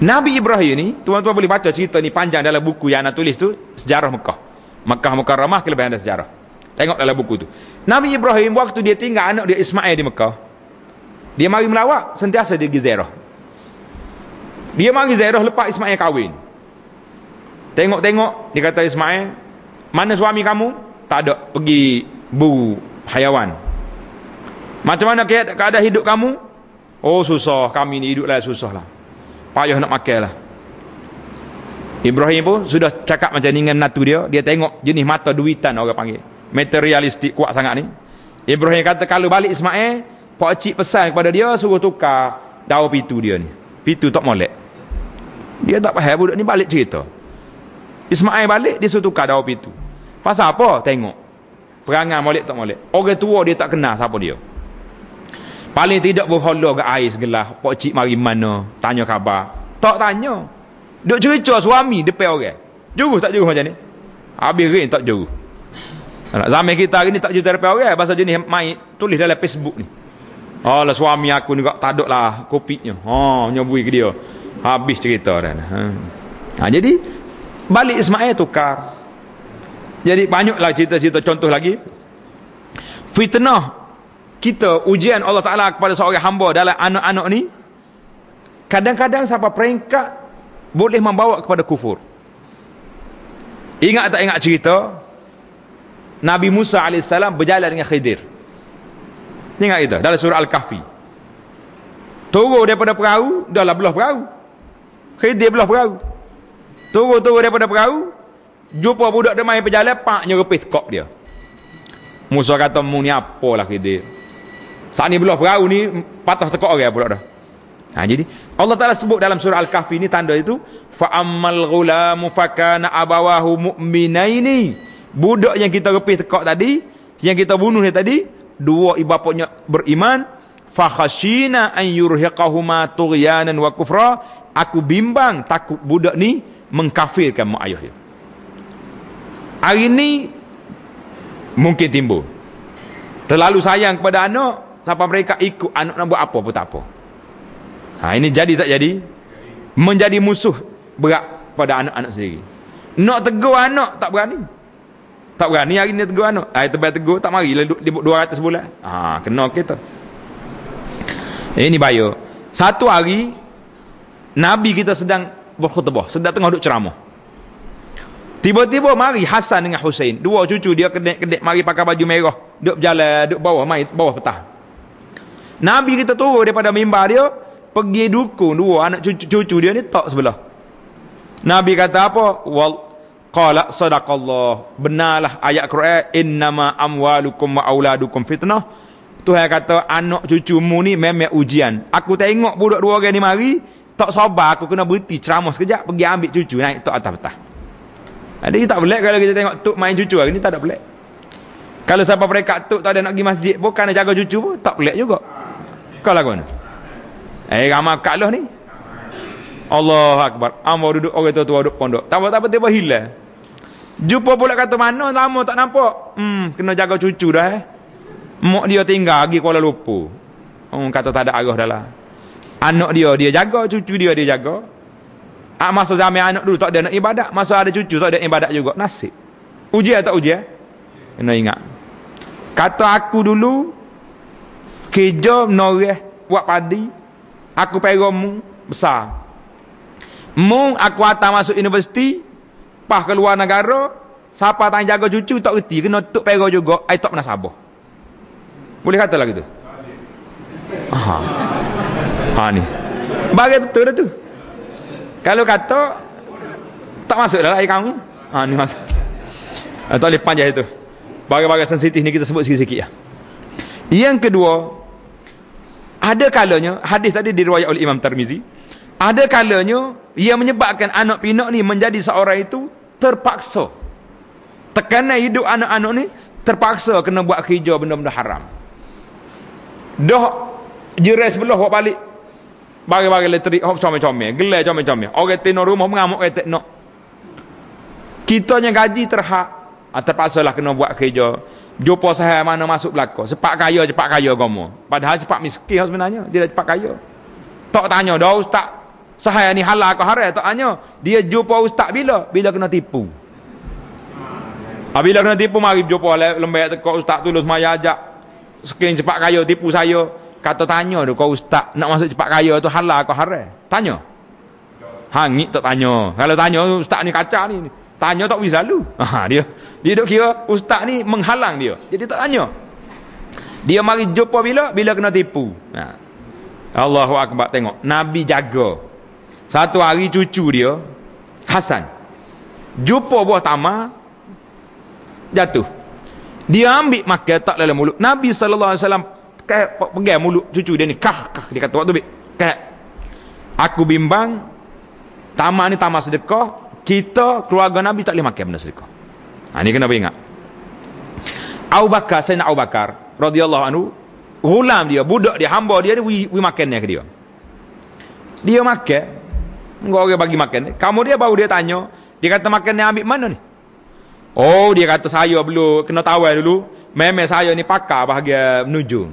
Nabi Ibrahim ni, tuan-tuan boleh baca cerita ni panjang dalam buku yang anak tulis tu, Sejarah Mekah. Mekah Mukarramah, kelebihan dan sejarah. Tengok dalam buku tu. Nabi Ibrahim waktu dia tinggal anak dia Ismail di Mekah, dia mari melawat, sentiasa dia pergi ziarah. Dia mari ziarah lepas Ismail kahwin. Tengok-tengok, dia kata Ismail, mana suami kamu? Tak ada, pergi buru hayawan. Macam mana keadaan hidup kamu? Oh susah, kami ni hidup lah susah lah. Payah nak makan lah. Ibrahim pun sudah cakap macam ni dengan menantu dia. Dia tengok jenis mata duitan orang panggil. Materialistik kuat sangat ni. Ibrahim kata kalau balik Ismail, pak cik pesan kepada dia suruh tukar daun pitu dia ni. Pitu tak molek. Dia tak faham budak ni balik cerita. Ismail balik dia suruh tukar daun pitu. Pasal apa? Tengok. Perangai molek tak molek. Orang tua dia tak kenal siapa dia. Paling tidak berhala ke air segelas. Pak cik mari mana? Tanya khabar. Tak tanya. Duk cerita suami depan orang. Juru tak juru macam ni? Habis rain tak juru. Zaman kita hari ni tak juru depan orang. Pasal jenis main tulis dalam Facebook ni. Alah suami aku ni tak ada lah kopinya. Nyobui ke dia. Habis cerita dah. Jadi balik Ismail tukar. Jadi banyaklah cerita-cerita contoh lagi. Fitnah kita, ujian Allah Ta'ala kepada seorang hamba dalam anak-anak ni, kadang-kadang sampai peringkat boleh membawa kepada kufur. Ingat tak ingat cerita Nabi Musa AS berjalan dengan Khidir? Ingat itu dalam surah Al-Kahfi. Turun daripada perahu, dah lah belah perahu. Khidir belah perahu. Turun daripada perahu, jumpa budak dia main berjalan, paknya repis tekak dia. Musa kata, mu ni apalah Khidir? Saat ni belah perahu ni patah tekak orang pula dah. Jadi Allah Ta'ala sebut dalam surah Al-Kahfi ni tanda itu, fa ammal ghulamu fakana abawahu mu'minaini. Budak yang kita repis tekak tadi, yang kita bunuh ni tadi, dua ibu bapanya beriman, fa khashina an yurhiqahuma tughyanan wa kufra. Aku bimbang takut budak ni mengkafirkan mak ayah dia. Hari ni mungkin timbul terlalu sayang kepada anak sampai mereka ikut anak nak buat apa pun tak apa. Ini jadi tak jadi? Menjadi musuh berat pada anak-anak sendiri. Nak tegur anak tak berani. Tak berani hari ni tegur anak. Tebal tegur tak mari lah 200 bulan. Kena kita. Ini bahaya. Satu hari Nabi kita sedang berkhutbah, sedang tengah duduk ceramah. Tiba-tiba mari Hasan dengan Husain, dua cucu dia kedek mari pakai baju merah, duduk berjalan, duduk bawah, main bawah petang. Nabi kita turun daripada mimbar dia, pergi dukung dua anak cucu dia ni tak sebelah. Nabi kata apa? Qala sadaqallah. Benarlah ayat Quran, innama amwalukum wa auladukum fitnah. Tuhan kata anak cucumu ni memang ujian. Aku tengok budak dua orang ni mari, tak sabar aku kena berhenti ceramah sekejap, pergi ambil cucu naik tok atas petang. Jadi tak pelik kalau kita tengok tok main cucu hari ni, tak ada pelik. Kalau siapa mereka tok tak ada nak pergi masjid pun kerana jaga cucu pun tak pelik juga. Kau lagu mana? Ramai kalah ni. Allah Akbar. Ambo duduk orang tua-tua duduk pondok. Tak tiba hilang. Jumpa pula kata mana lama tak nampak. Kena jaga cucu dah. Mak dia tinggal pergi Kuala Lumpur. Kata tak ada arah dah lah. Anak dia jaga, cucu dia jaga. Masa zaman anak dulu tak ada nak ibadat, masa ada cucu tak ada ibadat juga. Nasib. Ujian tak ujian? Kena ingat. Kata aku dulu kerja menoreh buat padi, aku peromu besar. Mung aku hantar masuk universiti, pas keluar negara, siapa tang jaga cucu tak reti, kena tok pera juga, ai tak pernah sabar. Boleh kata lah gitu. Ni. Bagi betul dah tu. Kalau kata Tak masuk dalam air kamu. Ni masuk. Tak boleh panjang itu. Bagai-bagai sensitif ni kita sebut sikit-sikit ya. Yang kedua, ada kalanya hadis tadi diriwayat oleh Imam Tirmizi, ada kalanya ia menyebabkan anak pinak ni menjadi seorang itu terpaksa. Tekanan hidup anak-anak ni terpaksa kena buat kerja benda-benda haram. Dah jiran sebelah buat balik bagi-bagi elektrik hop comel-comel, gelai comel-comel. Orang tenor rumah mengamuk kata nak. Kitanya gaji terhak, terpaksalah kena buat kerja. Jumpa sahaya mana masuk belakang. Cepat kaya agama. Padahal cepat miskin sebenarnya. Dia dah cepat kaya. Tak tanya dah ustaz, sahaya ni halal ke haram? Tak tanya. Dia jumpa ustaz bila? Bila kena tipu. Bila kena tipu, mari jumpa lembek teka ustaz tulus maya ajak. Sekian cepat kaya tipu saya. Kata tanya tu kau ustaz nak masuk cepat kaya tu halal ke haram? Tanya. Hangit tak tanya. Kalau tanya ustaz ni kacau ni. Tanya tak bisa lalu. Dia duk kira ustaz ni menghalang dia. Jadi tak tanya. Dia mari jumpa bila kena tipu. Allahu akbar, tengok Nabi jaga. Satu hari cucu dia Hasan jumpa buah tamar jatuh. Dia ambil makan tak dalam mulut. Nabi sallallahu alaihi wasallam pegang mulut cucu dia ni. Kah dia kata waktu aku bimbang tamar ni tamar sedekah. Kita keluarga Nabi tak boleh makan benda sedekah. Ini kena ingat. Abu Bakar, Sayyidina Abu Bakar radhiyallahu anhu, gulam dia, budak dia, hamba dia we makan ke dia. Dia makan, enggak orang bagi makan. Kamu dia baru dia tanya, dia kata makan ni ambil mana ni? Oh, dia kata saya belum kena tawar dulu. Memang saya ni pakar bahagian menuju.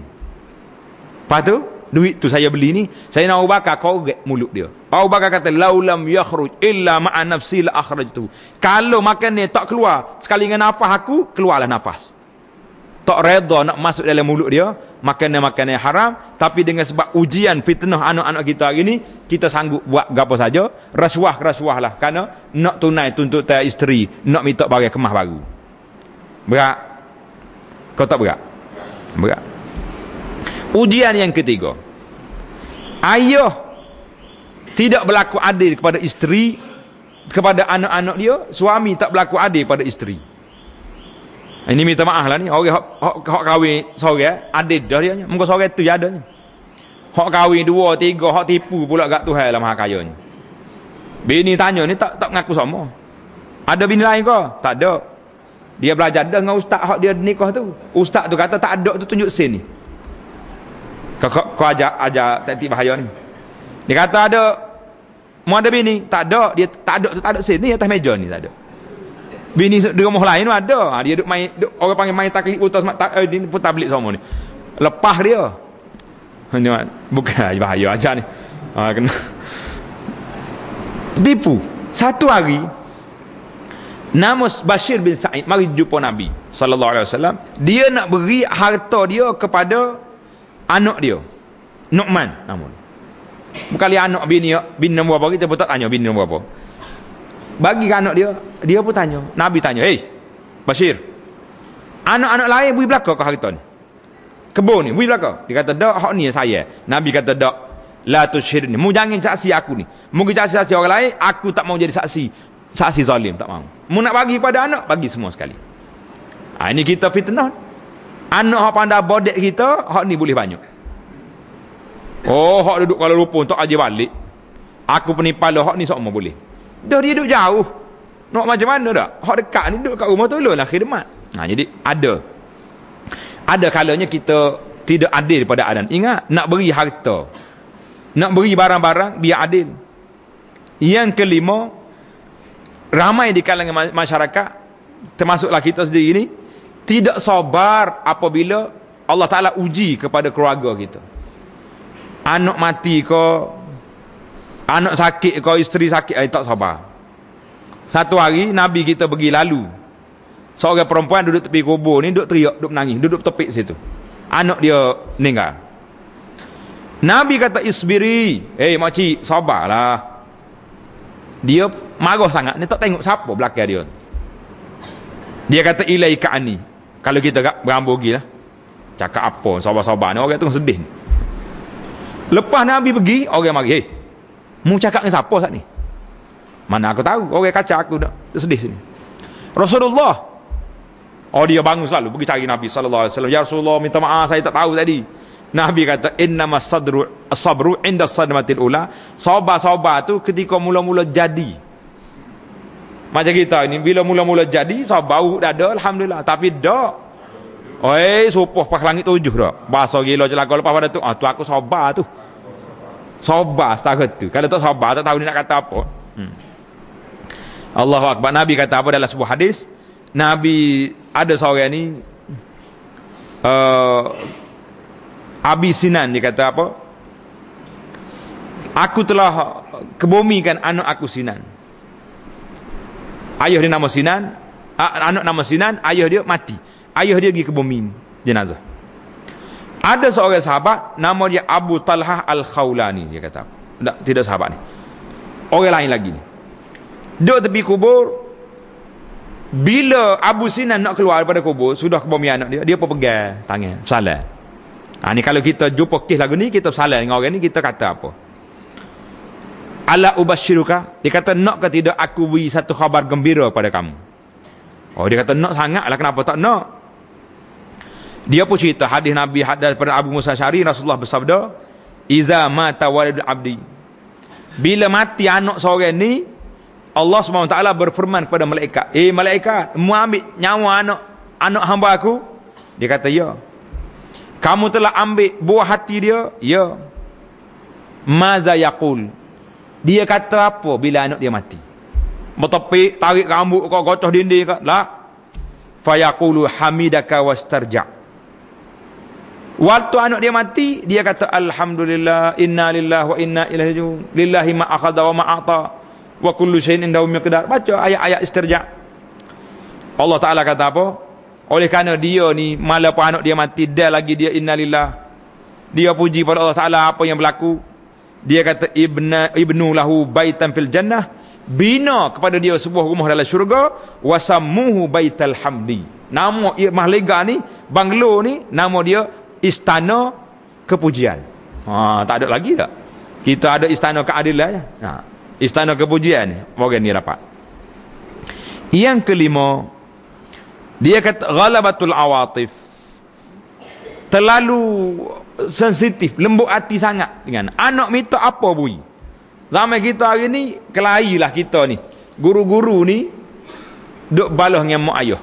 Lepas tu duit tu saya beli ni, saya nak Abu Bakar korek mulut dia. Abu Bakar kata laulam yakhruj illa ma'a nafsi la akhrajtu. Kalau makan ni tak keluar sekali dengan nafas aku, keluarlah nafas. Tak redha nak masuk dalam mulut dia makanan-makanan haram, tapi dengan sebab ujian fitnah anak-anak kita hari ni, kita sanggup buat gapo saja, rasuah lah, kerana nak tunai tuntutan isteri, nak minta barang kemah baru. Berat? Kau tak berat? Berat. Ujian yang ketiga, ayah tidak berlaku adil kepada isteri, kepada anak-anak dia. Suami tak berlaku adil pada isteri. Ini minta maaf lah ni. Orang hak kahwin seorang adil dah dia. Muka seorang tu ya adanya. Hak kahwin 2, 3, hak tipu pula kat Tuhan lah maha kaya ni. Bini tanya ni tak ngaku sama. Ada bini lain ke? Tak ada. Dia belajar dengan ustaz hak dia nikah tu. Ustaz tu kata tak ada tu, tunjuk sen ni. Kau ajar taktik bahaya ni. Dia kata ada, mau ada bini? Tak ada. Dia tak ada sen ni atas meja ni, tak ada. Bini di rumah lain tu ada. Dia duk main, orang panggil main taklid putus putar belik semua ni. Lepas dia. Bukan bahaya ajar ni. Kena tipu. Satu hari Namus Bashir bin Sa'id mari jumpa Nabi sallallahu alaihi wasallam. Dia nak beri harta dia kepada anak dia, Nu'man namun. Bukan dia anak bini nombor berapa, kita pun tak tanya bini nombor berapa. Bagi ke anak dia pun tanya. Nabi tanya, "Hey, Bashir, anak-anak lain beri belaka ke harta ni? Kebun ni beri belaka?" Dia kata, "Dak, hak ni saya." Nabi kata, "Dak, la tusyhidni. Mu jangan saksi aku ni. Mu saksi orang lain, aku tak mau jadi saksi zalim, tak mau. Mu nak bagi pada anak, bagi semua sekali." Ini kita fitnah. Anak hak pandai bodek kita, hak ni boleh banyak. Oh, hak duduk Kuala Lumpur tak aja balik. Aku penipal hak ni semua boleh. Dah dia duduk jauh. Nak macam mana dak? Hak dekat ni duduk kat rumah tolonglah khidmat. Jadi ada kalanya kita tidak adil pada adan. Ingat, nak beri harta, nak beri barang-barang biar adil. Yang kelima, ramai di kalangan masyarakat, termasuklah kita sendiri ni, tidak sabar apabila Allah Ta'ala uji kepada keluarga kita. Anak mati ke, anak sakit ke, isteri sakit, tak sabar. Satu hari Nabi kita pergi lalu, seorang perempuan duduk tepi kubur ni, duduk teriak, duduk menangis, duduk tepik situ. Anak dia meninggal. Nabi kata, "Isbiri, makcik, sabarlah." Dia marah sangat, ni tak tengok siapa belakang dia. Dia kata, "Ilaika ani." Kalau kita berambogi lah, cakap apa, sabar-sabar ni, orang tu sedih ni. Lepas Nabi pergi, orang mari, "Mu cakap dengan siapa saat ni?" Mana aku tahu, orang kacau aku nak sedih sini. Rasulullah, oh dia bangun selalu pergi cari Nabi sallallahu alaihi wasallam. Ya Rasulullah, minta maaf saya tak tahu tadi. Nabi kata innamas sabru inda sadmatil ula. Sabar tu ketika mula-mula jadi. Macam kita ni bila mula-mula jadi sabar dah ada alhamdulillah, tapi dak. Oi, supoh pas langit 7 dah. Bahasa gila celaka lepas pada tu. Tu aku sabar tu. Sabar setakat tu. Kalau tak sabar tak tahu dia nak kata apa. Allahu akbar. Nabi kata apa dalam sebuah hadis? Nabi ada seorang ni Abi Sinan, dia kata apa? Aku telah kebumikan anak aku Sinan. Ayah dia nama Sinan, anak nama Sinan, ayah dia mati. Ayah dia pergi ke bumi jenazah. Ada seorang sahabat nama dia Abu Talhah Al-Khawlani, dia kata. Tidak sahabat ni. Orang lain lagi ni. Duduk tepi kubur. Bila Abu Sinan nak keluar daripada kubur, sudah ke bumi anak dia pun pegang tangan, salam. Ni kalau kita jumpa kes lagu ni, kita salam dengan orang ni, kita kata apa? Ala ubasyiruka, dia kata nak ke tidak aku beri satu khabar gembira pada kamu. Oh, dia kata nak sangatlah, kenapa tak nak? Dia pun cerita hadis Nabi daripada Abu Musa Asy'ari, Rasulullah bersabda, iza mata waladul abdi, bila mati anak seorang ni, Allah SWT berfirman kepada malaikat, malaikat, mu ambil nyawa anak hamba aku? Dia kata ya. Kamu telah ambil buah hati dia? Ya. Maza yaqul, dia kata apa bila anak dia mati? Bertepik, tarik rambut kau, gocoh dinding kau? La. Fayaqulu hamidaka wastarja. Waktu anak dia mati, dia kata alhamdulillah, inna lillahi wa inna ilaihi raji'un, lillahi ma akhadha wa ma a'ta wa kullu syai'in indahu miqdar. Baca ayat-ayat istirja. Allah Taala kata apa? Oleh kerana dia ni malaupun anak dia mati, dia lagi dia innalillah, dia puji pada Allah Taala apa yang berlaku. Dia kata ibnu lahu baitan fil jannah, bina kepada dia sebuah rumah dalam syurga, wasammuhu baital hamdi. Nama mahliga ni, banglo ni, nama dia istana kepujian. Tak ada lagi tak? Kita ada istana keadilan. Istana kepujian ni orang ni dapat. Yang kelima, dia kata ghalabatul awatif, terlalu sensitif, lembut hati sangat dengan anak minta apa bui. Zaman kita hari ni kelahilah kita ni, guru-guru ni duk balah dengan mak ayah.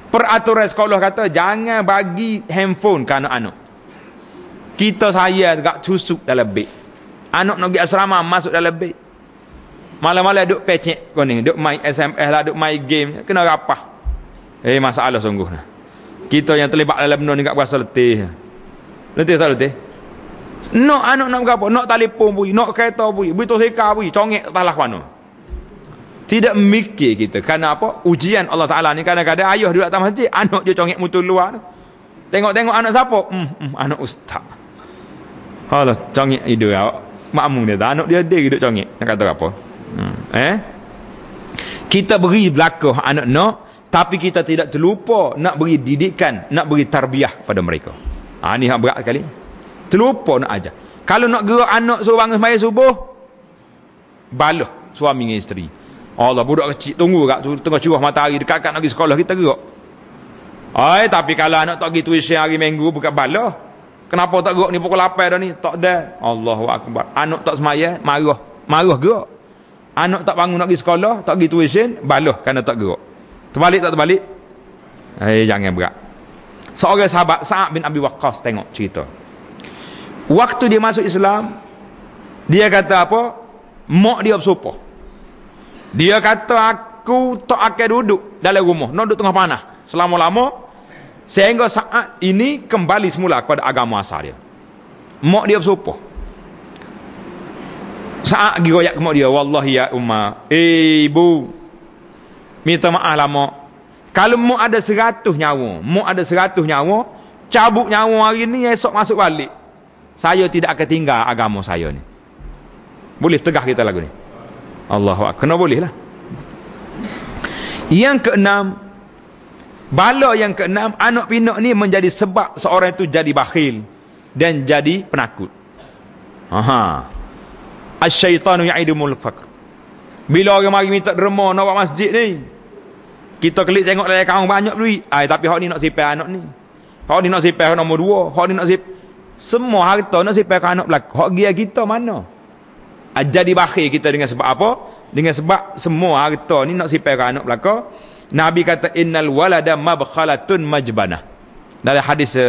Peraturan sekolah kata jangan bagi handphone ke anak-anak. Kita saya agak susuk dalam beg. Anak nak pergi asrama masuk dalam beg. Malam-malam duk pecek kau ni, duk main SMS lah, duk main game, kena rapah. Masalah sungguh nah. Kita yang terlibat dalam benda ni tak berasa letih. Letih tak letih? Nak anak nak berapa? Nak telefon bui, nak kereta bui, berita seka bui, congek talah mana. Tidak mikir kita. Kerana apa? Ujian Allah Ta'ala ni kadang-kadang ayah duduk atas masjid, anak dia congek mutul luar. Tengok-tengok anak siapa? Anak ustaz. Kalau congek hidup makmum dia tak. Anak dia duduk congek. Nak kata apa? Kita beri belakang anak nak, tapi kita tidak terlupa nak beri didikan, nak beri tarbiyah pada mereka. Ni yang berat sekali. Terlupa nak ajar. Kalau nak gerak anak suruh bangun sembahyang subuh, balah suami dengan isteri. Allah, budak kecil tunggu kat tengah curah matahari dekat-dekat nak pergi sekolah, kita gerak. Tapi kalau anak tak pergi tuition hari Minggu, bukan balah. Kenapa tak gerak ni pukul 8 dah ni? Tak ada. Allahu akbar. Anak tak sembahyang, marah gerak. Anak tak bangun nak pergi sekolah, tak pergi tuition, balah kerana tak gerak. Terbalik tak terbalik? Jangan berat. Seorang sahabat Sa'ad bin Abi Waqqas, tengok cerita. Waktu dia masuk Islam, dia kata apa? Mak dia bersumpah. Dia kata aku tak akan duduk dalam rumah, nak duduk tengah panah selama-lama sehingga Sa'ad ini kembali semula kepada agama asal dia. Mak dia bersumpah. Sa'ad pergi royak ke mak dia, wallahi ya ummah, ibu, minta maaf lah mak. Kalau mak ada 100 nyawa, cabut nyawa hari ni, esok masuk balik, saya tidak akan tinggal agama saya ni. Boleh tegah kita lagu ni? Allahu akbar. Kena boleh lah. Yang keenam, bala yang keenam, anak pinak ni menjadi sebab seorang itu jadi bakhil dan jadi penakut. Asyaitanu ya'idumul faqr. Bila orang mari minta derma nak buat masjid ni, kita klik tengok dalam kaum banyak duit. Tapi hak ni nak sipai anak ni. Hak ni nak sipai nombor 2, hak ni nak semua harta nak sipai ke anak belaka. Hak gia kita mana? Jadi bakhil kita dengan sebab apa? Dengan sebab semua harta ni nak sipai ke anak belaka. Nabi kata innal walada mabkhalatun majbanah. Dalam hadis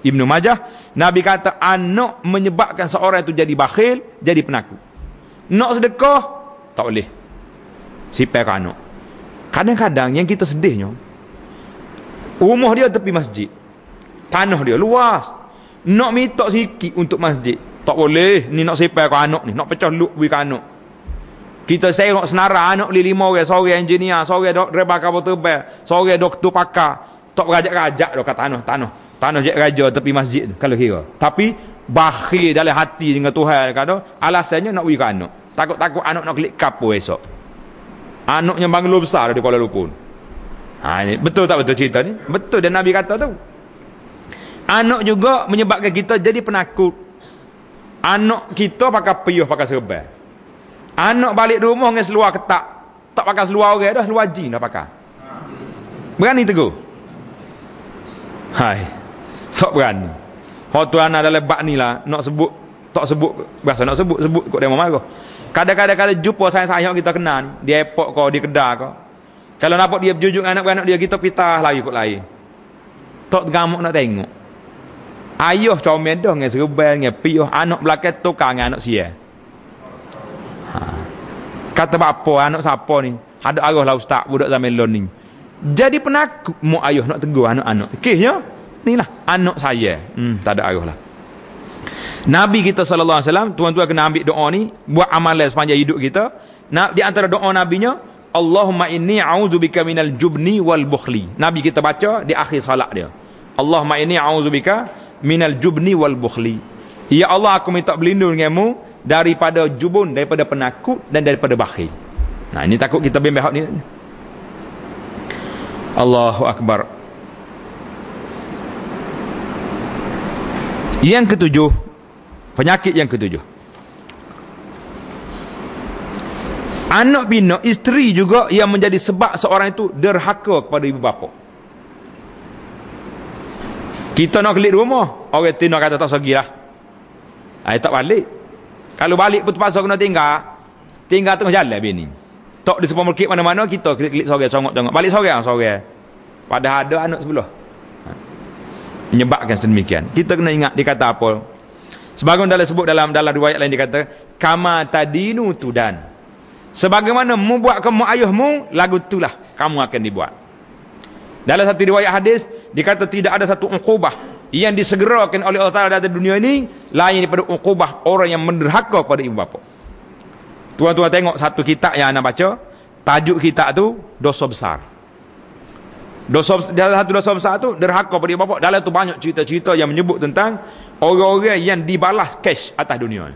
Ibnu Majah, Nabi kata anak menyebabkan seorang itu jadi bakhil, jadi penakut. Nak sedekah tak boleh. Sipai ke anak. Kadang-kadang yang kita sedihnya, rumah dia tepi masjid, tanah dia luas, nak minta sikit untuk masjid tak boleh. Ni nak sipai ke anak ni, nak pecah luk bui ke anak. Kita tengok senara anak beli 5 orang, seorang engineer, seorang driver kapal terbang, seorang doktor pakar, tak berajak-ajak dah kat tanah je raja tepi masjid tu kalau kira. Tapi bakhil dalam hati dengan Tuhan kata alasannya nak bui ke anak, takut-takut anak nak klik kapal esok. Anaknya banglo besar di Kuala Lumpur. Ini betul tak betul cerita ni? Betul, dan Nabi kata tu. Anak juga menyebabkan kita jadi penakut. Anak kita pakai piyuh, pakai serban. Anak balik rumah dengan seluar ketak. Tak pakai seluar orang dah, seluar jin dah pakai. Berani tegur? Tak berani. Hak tu anak dalam bab ni lah, nak sebut, tak sebut, biasa nak sebut kok dia marah. Kadang-kadang kalau jumpa sayang-sayang kita kenal di airport kau, di kedai kau, kalau nampak dia berjujuk anak-anak dia, kita pitah lagi kot lain. Tak tergamuk nak tengok. Ayah comel dah dengan serban, dengan piyuh, anak belakang tukar dengan anak sia. Kata apa anak siapa ni? Ada arah lah ustaz budak zaman lon ni. Jadi penakut mak ayah nak tegur anak-anak. Kisnya ni lah anak saya. Tak ada arah lah. Nabi kita sallallahu alaihi wasallam, tuan-tuan kena ambil doa ni, buat amalan sepanjang hidup kita. Di antara doa nabinya, Allahumma inni a'udzubika minal jubni wal bukhli. Nabi kita baca di akhir salat dia. Allahumma inni a'udzubika minal jubni wal bukhli. Ya Allah, aku minta berlindung denganmu daripada jubun, daripada penakut dan daripada bakhil. Nah, ini takut kita bimbang hak ni. Allahu akbar. Yang ketujuh, penyakit yang ketujuh, anak pinak, isteri juga yang menjadi sebab seorang itu derhaka kepada ibu bapa. Kita nak kelik rumah, orang tina kata tak sagilah, tak balik. Kalau balik pun terpaksa kena tinggal tengah jalan bini. Tak di supermarket mana-mana, kita klik-klik sorang, tengok balik sorang. Padahal ada anak sebelah. Menyebabkan sedemikian. Kita kena ingat dia kata apa. Sebagaimana sebut dalam riwayat lain, dia kata kama tadinu tudan. Sebagaimana mu buat kamu ayahmu, lagu itulah kamu akan dibuat. Dalam satu riwayat hadis, dia kata tidak ada satu uqubah yang disegerakan oleh Allah Ta'ala dalam dunia ini lain daripada uqubah orang yang menderhaka kepada ibu bapa. Tuan-tuan tengok satu kitab yang anda baca, tajuk kitab tu dosa besar. Dalam satu dosa besar tu derhaka pada ibu bapa. Dalam tu banyak cerita-cerita yang menyebut tentang orang-orang yang dibalas cash atas dunia.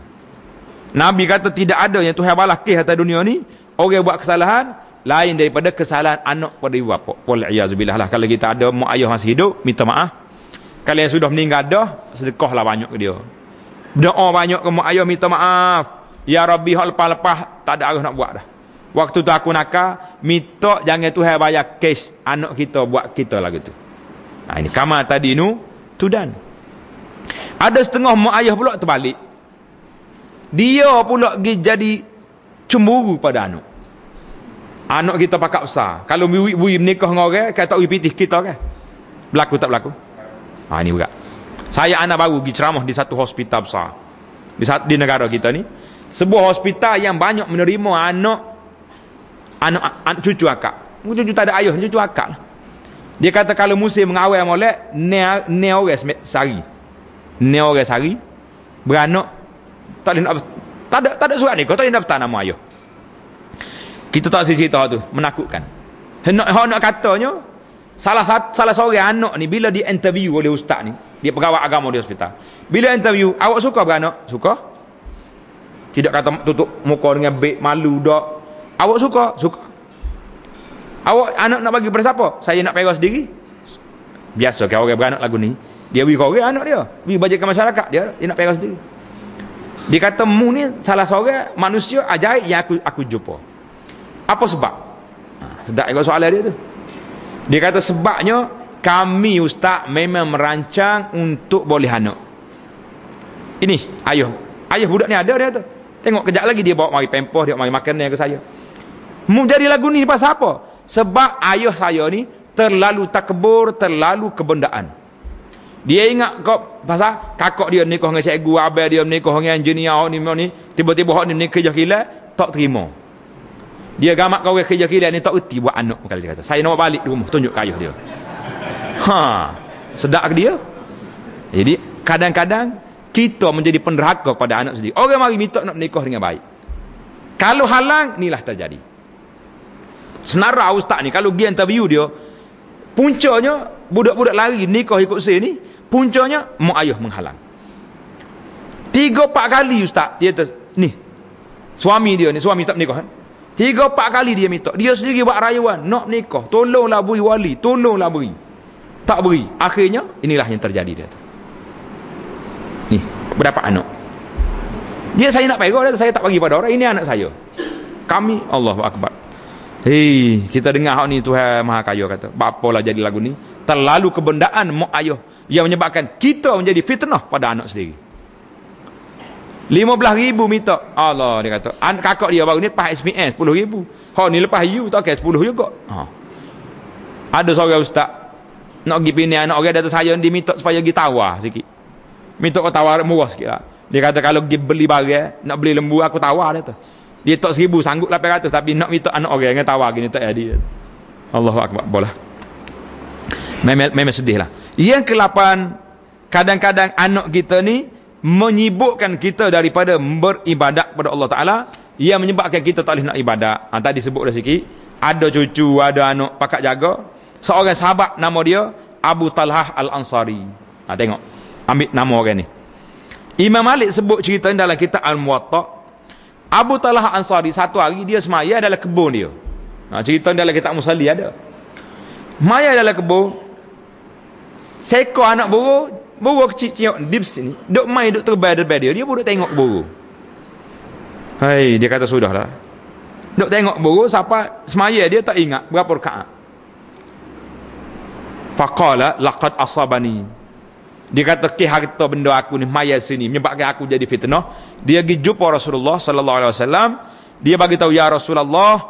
Nabi kata tidak ada yang Tuhan balas cash atas dunia ni orang buat kesalahan lain daripada kesalahan anak pada ibu bapa. Wal-iyazubillah lah. Kalau kita ada mak ayah masih hidup, minta maaf. Kalau yang sudah meninggal dah, sedekahlah banyak ke dia. Doa banyak ke mak ayah, minta maaf. Ya Rabbi, hal lepas-lepas tak ada arah nak buat dah. Waktu tu aku nakal, minta jangan Tuhan bayar kes anak kita buat kita lah gitu. Ini kama tadi nu tudan. Ada setengah mak ayah pula terbalik. Dia pula jadi cemburu pada anak. Anak kita pakak besar. Kalau bui menikah dengan orang, kata ui pitih kita kan. Berlaku tak berlaku? Ini juga. Saya anak baru pergi ceramah di satu hospital besar di negara kita ni. Sebuah hospital yang banyak menerima anak cucu akak. Cucu tak ada ayah, cucu akak lah. Dia kata kalau musim mengawal molek, ne orang sehari. Ne orang sehari beranak tak ada surat ni, kau tak ada daftar nama ayah. Kita tak cerita tu, menakutkan. Nak katanya salah seorang anak ni bila dia interview oleh ustaz ni, dia pegawai agama di hospital. Bila interview, awak suka beranak? Suka? Tidak kata tutup muka dengan beg malu dak. Awak suka? Suka. Awak anak nak bagi pada siapa? Saya nak pegang sendiri. Biasa kan orang beranak lagu ni. Dia bagi kau orang anak dia. Bagi bajakan masyarakat dia nak pegang sendiri. Dia kata mu ni salah seorang manusia ajaib yang aku jumpa. Apa sebab? Sedap ikut soalan dia tu. Dia kata sebabnya kami ustaz memang merancang untuk boleh anak. Ini ayah budak ni ada dia tu. Tengok kejap lagi dia bawa mari pempoh, dia mari makan ke saya. Mu jadi lagu ni pasal apa? Sebab ayah saya ni terlalu takbur, terlalu kebendaan. Dia ingat kau pasal kakak dia nikah dengan cikgu, abang dia nikah dengan engineer ni, tiba-tiba hak ni nikah kerja kilat, tak terima. Dia gamak kau kerja kilat ni tak erti buat anak kali dia kata. Saya nak balik di rumah tunjuk ke ayah dia. Sedap ke dia? Jadi kadang-kadang kita menjadi penderhaka pada anak sendiri. Orang mari minta nak nikah dengan baik. Kalau halang, inilah terjadi. Senara ustaz ni, kalau pergi interview dia, puncanya, budak-budak lari nikah ikut saya ni, puncanya, mak ayah menghalang. 3-4 kali ustaz, dia ni, suami dia ni, suami tak menikah. 3-4 kali dia minta. Dia sendiri buat rayuan, nak nikah, tolonglah beri wali, tolonglah beri. Tak beri. Akhirnya, inilah yang terjadi dia tu. Ni, berapa anak? Dia saya nak pegang, saya tak bagi pada orang. Ini anak saya. Kami, Allahu Akbar. Kita dengar hak ni Tuhan Maha Kaya kata. Bapalah jadi lagu ni. Terlalu kebendaan mak ayah yang menyebabkan kita menjadi fitnah pada anak sendiri. 15,000 minta. Allah dia kata. Kakak dia baru ni lepas SPM 10,000. Hak ni lepas you tak kira 10 juga. Ada seorang ustaz nak pergi pini anak orang datang saya dia minta supaya pergi tawar sikit. Minta kau tawar murah sikit lah. Dia kata kalau pergi beli barang, nak beli lembu aku tawar dia tu. Dia tak 1,000 sanggup 800 tapi nak minta anak orang dengan tawar gini tak jadi. Allahu Akbar. Bolah. Memang sedih lah. Yang ke-8, kadang-kadang anak kita ni menyibukkan kita daripada beribadat kepada Allah Ta'ala, yang menyebabkan kita tak boleh nak ibadat. Tadi sebut dah sikit, ada cucu, ada anak pakak jaga. Seorang sahabat nama dia Abu Talhah Al-Ansari. Tengok, ambil nama orang ni. Imam Malik sebut cerita dalam kitab Al-Muwatta. Abu Talhah Al-Ansari satu hari dia semaya dalam kebun dia. Cerita dalam kitab Musalli ada. Maya dalam kebun, seekor anak burung kecil-kecil di sini, duk main duk terbang dia. Dia pun duk tengok burung. Dia kata sudahlah. Duk tengok burung sampai semaya dia tak ingat berapa rakaat. Faqala laqad asabani. Dia kata harta benda aku ni maya sini menyebabkan aku jadi fitnah. Dia pergi jumpa Rasulullah sallallahu alaihi wasallam. Dia bagi tahu, ya Rasulullah,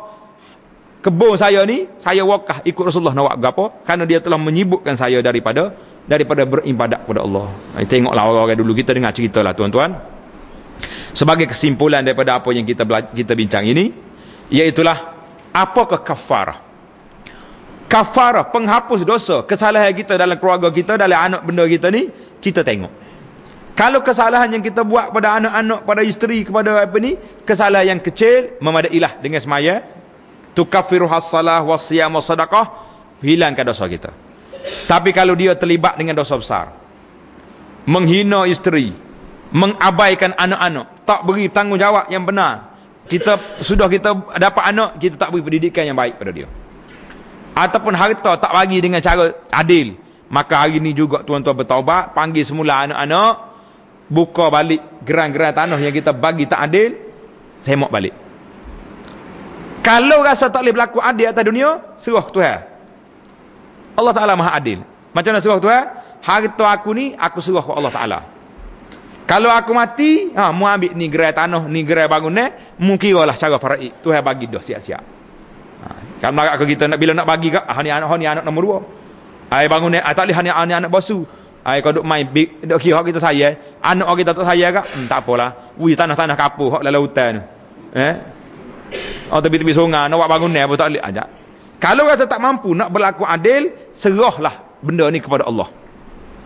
kebun saya ni saya wakaf ikut Rasulullah nak buat apa? Kerana dia telah menyibukkan saya daripada beribadat kepada Allah. Tengoklah orang-orang dulu, kita dengar ceritalah tuan-tuan. Sebagai kesimpulan daripada apa yang kita bincang ini, iaitulah apakah kafarah? Kafarah, penghapus dosa kesalahan kita dalam keluarga kita, dalam anak benda kita ni, kita tengok. Kalau kesalahan yang kita buat pada anak-anak, pada isteri, kepada apa ni, kesalahan yang kecil, memadailah dengan semaya, tukaffiruhas salah wasiyam wasadaqah, hilangkan dosa kita. Tapi kalau dia terlibat dengan dosa besar, menghina isteri, mengabaikan anak-anak, tak beri tanggungjawab yang benar, kita dapat anak, kita tak beri pendidikan yang baik pada dia, ataupun harta tak bagi dengan cara adil, maka hari ni juga tuan-tuan bertaubat, panggil semula anak-anak, buka balik geran-geran tanah yang kita bagi tak adil, semak balik. Kalau rasa tak boleh berlaku adil atas dunia, serah Tuhan. Allah Ta'ala maha adil. Macam mana serah Tuhan? Harta aku ni, aku serah ke Allah Ta'ala. Kalau aku mati, mu ambil ni gerai tanah, ni gerai bangunan, mu kira lah cara faraid. Tuhan bagi dah siap-siap. Kalau nak kita bila nak bagi ke, ni anak nombor 2. Bangunan, tak boleh ni anak bosu. Kau duk main, duk kira kita saya, anak kita tak saya ke? Tak apalah. Tanah-tanah kapur, hak dalam hutan. Tepi-tepi sungai, nak buat bangunan apa tak boleh ajak. Kalau rasa tak mampu nak berlaku adil, serahlah benda ni kepada Allah.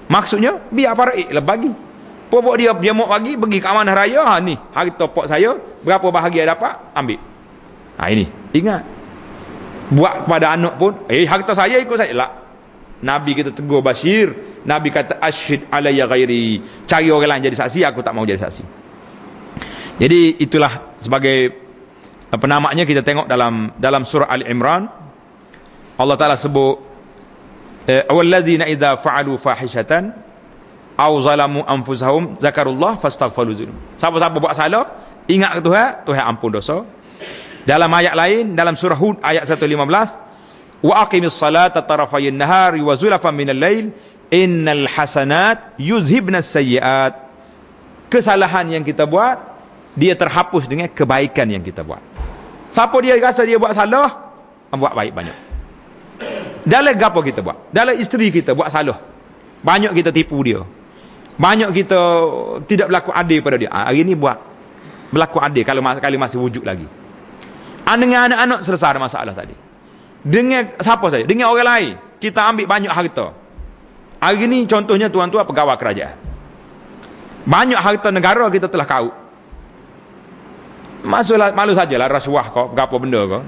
Maksudnya biar faraid lah bagi. Pokok dia mau bagi, pergi ke amanah raya, ni harta pok saya, berapa bahagia dapat, ambil. Ini ingat, buat kepada anak pun, harta saya ikut saya lah. Nabi kita tegur Bashir, Nabi kata asyhid alayya ghairi, cari orang lain jadi saksi, aku tak mau jadi saksi. Jadi itulah sebagai namanya, kita tengok dalam surah Al-Imran, Allah Ta'ala sebut walladzina idza fa'alu fahishatan aw zalamu anfusahum zakarullah fastaghfiru dzunub. Siapa-siapa buat salah, ingat ke Tuhan, Tuhan ampun dosa. Dalam ayat lain, dalam surah Hud ayat 115, wa aqimis salata tarafayin nahari wa zulafan minal lail innal hasanat yuzhibnas sayyiat. Kesalahan yang kita buat, dia terhapus dengan kebaikan yang kita buat. Siapa dia rasa dia buat salah, buat baik banyak. Dalam gapo kita buat, dalam isteri kita buat salah, banyak kita tipu dia, banyak kita tidak berlaku adil pada dia. Hari ni buat berlaku adil kalau masih wujud lagi. Dengan anak-anak selesai masalah tadi. Dengan siapa saja, dengan orang lain kita ambil banyak harta. Hari ni contohnya tuan-tuan pegawai kerajaan, banyak harta negara kita telah kau. Malu sajalah rasuah kau, apa benda kau.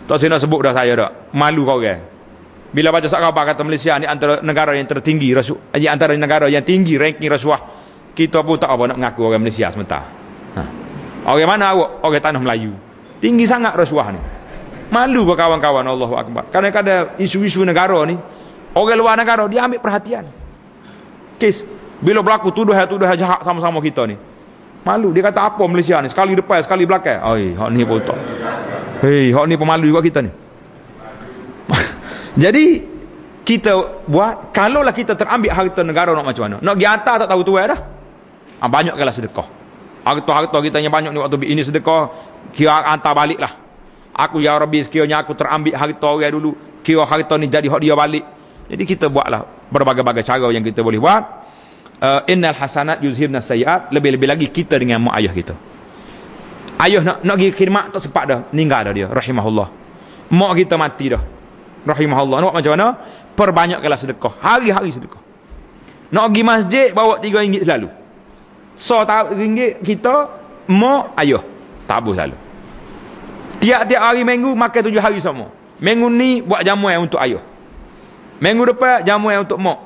Tak saya nak sebut dah saya dah. Malu kau orang. Bila baca surat khabar kata Malaysia ni antara negara yang tertinggi antara negara yang tinggi ranking rasuah. Kita pun tak apa nak mengaku orang Malaysia sementara. Orang mana awak? Orang tanah Melayu. Tinggi sangat rasuah ni. Malu kau kawan-kawan, Allahu Akbar. Kadang-kadang isu-isu negara ni, orang luar negara dia ambil perhatian. Kes bila berlaku tuduhan jahat sama-sama kita ni, malu. Dia kata apa Malaysia ni, sekali depan sekali belakang. Oi, hak ni pun tak. Hei, hak ni pemalu juga kita ni. Jadi kita buat, kalaulah kita terambil harta negara nak macam mana? Nak pergi hantar tak tahu tuai dah. Banyak kala sedekah. Harta-harta kita yang banyak ni waktu ini sedekah, kira hantar balik lah. Aku ya Rabbi, sekiranya aku terambil harta orang dulu, kira harta ni jadi hak dia balik. Jadi kita buatlah berbagai-bagai cara yang kita boleh buat. Innal hasanat yuzhibnas sayyiat. Lebih-lebih lagi kita dengan mak ayah kita. Ayah nak pergi khidmat tak sempat dah, meninggal dah dia, rahimahullah. Mak kita mati dah, rahimahullah. Nak macam mana? Perbanyakkanlah sedekah, hari-hari sedekah. Nak pergi masjid bawa RM3 selalu. So RM1 kita mak ayah tabur selalu. Tiap-tiap hari minggu makan 7 hari sama. Minggu ni buat jamuan untuk ayah, minggu depan jamuan untuk mak.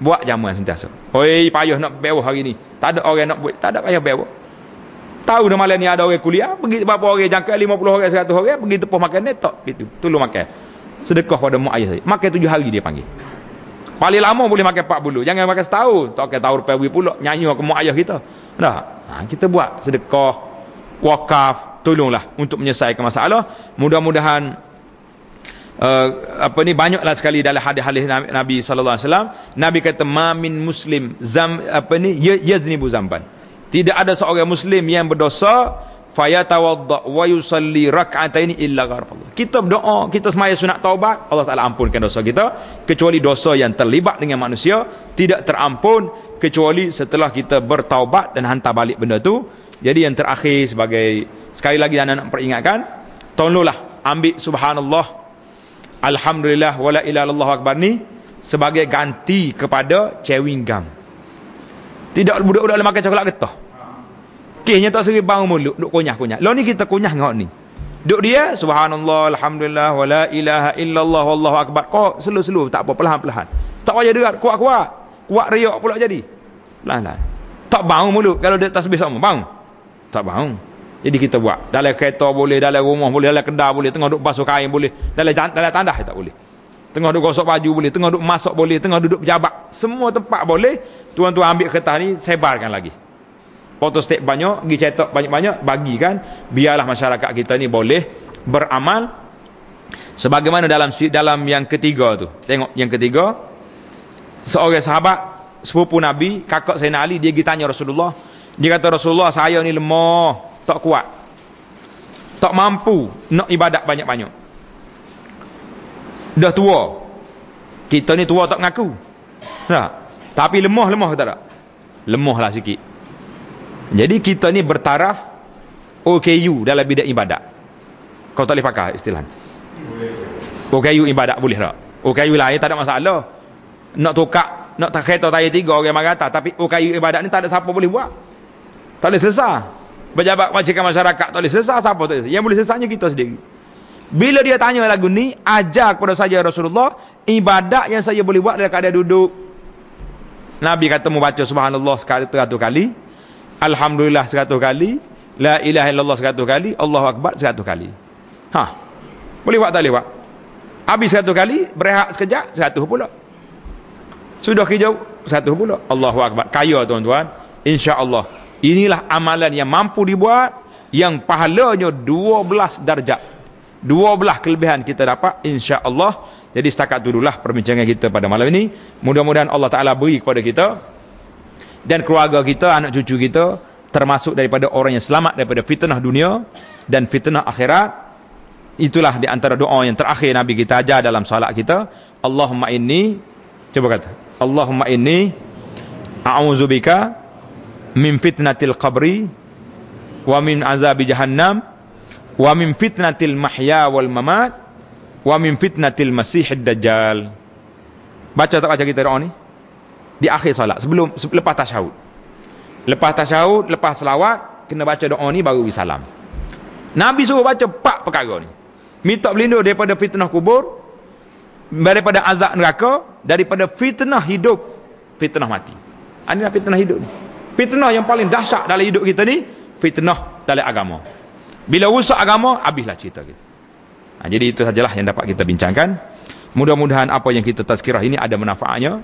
Buat jamuan sentiasa. Oi, payah nak bewah hari ni. Tak ada orang nak buat, tak ada payah bewah. Tahu dah malam ni ada orang kuliah, pergi berapa orang jangka 50 orang 100 orang pergi tepuh makan ni tak gitu. Tolong makan. Sedekah pada mak ayah saya. Makan 7 hari dia panggil. Paling lama boleh makan 40. Jangan makan setahun. Tak kena tahu rupiah pula nyanyi ke mak ayah kita. Dah. Kita buat sedekah, wakaf, tolonglah untuk menyelesaikan masalah. Mudah-mudahan banyaklah sekali dalam hadis-hadis Nabi sallallahu alaihi wasallam. Nabi kata ma min muslim yaznibu zamban. Tidak ada seorang muslim yang berdosa fayatawadda wa yusalli rak'ataini illa ghafarallah. Kita berdoa, kita semaya sunat taubat, Allah Taala ampunkan dosa kita, kecuali dosa yang terlibat dengan manusia tidak terampun kecuali setelah kita bertaubat dan hantar balik benda tu. Jadi yang terakhir, sebagai sekali lagi anak-anak peringatkan, tolonglah ambil subhanallah, alhamdulillah, wala ilaha illallah akbar ni sebagai ganti kepada chewing gum. Tidak budak-budak makan coklat getah. Kisnya tak seri bau mulut, duk kunyah-kunyah. Lo ni kita kunyah ngok ni. Duk dia subhanallah, alhamdulillah, wala ilaha illallah, wallahu akbar. Kau slow-slow, tak apa, perlahan-perlahan. Tak payah dekat kuat-kuat. Kuat riak pula jadi. Perlahan-perlahan. Tak bau mulut kalau dia tasbih sama, bau. Tak bau. Jadi kita buat. Dalam kereta boleh, dalam rumah boleh, dalam kedai boleh, tengah duk basuh kain boleh, dalam tandas tak boleh. Tengah duk gosok baju boleh, tengah duk masak boleh, tengah duduk pejabat. Semua tempat boleh. Tuan-tuan ambil kertas ni, sebarkan lagi. Photostat banyak, pergi cetak banyak-banyak, bagikan. Biarlah masyarakat kita ni boleh beramal. Sebagaimana dalam yang ketiga tu. Tengok yang ketiga. Seorang sahabat, sepupu Nabi, kakak Sayyidina Ali, dia pergi tanya Rasulullah. Dia kata, Rasulullah, saya ni lemah, tak kuat, tak mampu nak ibadat banyak-banyak. Dah tua. Kita ni tua tak mengaku. Nah, tapi lemah tak tak? Lemahlah sikit. Jadi kita ni bertaraf OKU dalam bidang ibadat. Kau tak boleh pakai istilah OKU ibadat, boleh tak? OKU lain tak ada masalah. Nak tukar, nak tak kereta tayar 3 orang mengata, tapi OKU ibadat ni tak ada siapa boleh buat. Tak boleh selesai. Pejabat majikan masyarakat tak boleh selesai, siapa tak boleh. Yang boleh selesainya kita sendiri. Bila dia tanya lagu ni, ajar kepada saya Rasulullah, ibadat yang saya boleh buat dalam keadaan duduk. Nabi kata mu baca subhanallah 100 kali, alhamdulillah 100 kali, la ilaha illallah 100 kali, Allahu akbar 100 kali. Boleh buat tak boleh buat? Habis 100 kali, berehat sekejap 100 pula. Sudah hijau 100 pula. Allahu akbar. Kaya tuan-tuan, insya-Allah. Inilah amalan yang mampu dibuat yang pahalanya 12 darjat. 12 kelebihan kita dapat insya-Allah. Jadi setakat dululah perbincangan kita pada malam ini. Mudah-mudahan Allah Taala beri kepada kita dan keluarga kita, anak cucu kita termasuk daripada orang yang selamat daripada fitnah dunia dan fitnah akhirat. Itulah di antara doa yang terakhir Nabi kita ajar dalam salat kita. Allahumma inni, coba kata, Allahumma inni a'udzubika min fitnatil qabri wa min azabi jahannam wa min fitnatil mahya wal mamat wa min fitnatil masihid dajjal. Baca tak baca kita doa ni di akhir solat, lepas tasyahud. Lepas tasyahud, lepas selawat, kena baca doa ni baru salam. Nabi suruh baca 4 perkara ni. Minta berlindung daripada fitnah kubur, daripada azab neraka, daripada fitnah hidup, fitnah mati. Inilah fitnah hidup ni. Fitnah yang paling dahsyat dalam hidup kita ni, fitnah dalam agama. Bila rusak agama, habislah cerita kita. Jadi itu sajalah yang dapat kita bincangkan. Mudah-mudahan apa yang kita tazkirah ini ada manfaatnya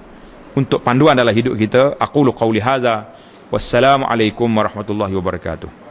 untuk panduan dalam hidup kita. Aqulu qawli hadza. Wassalamualaikum warahmatullahi wabarakatuh.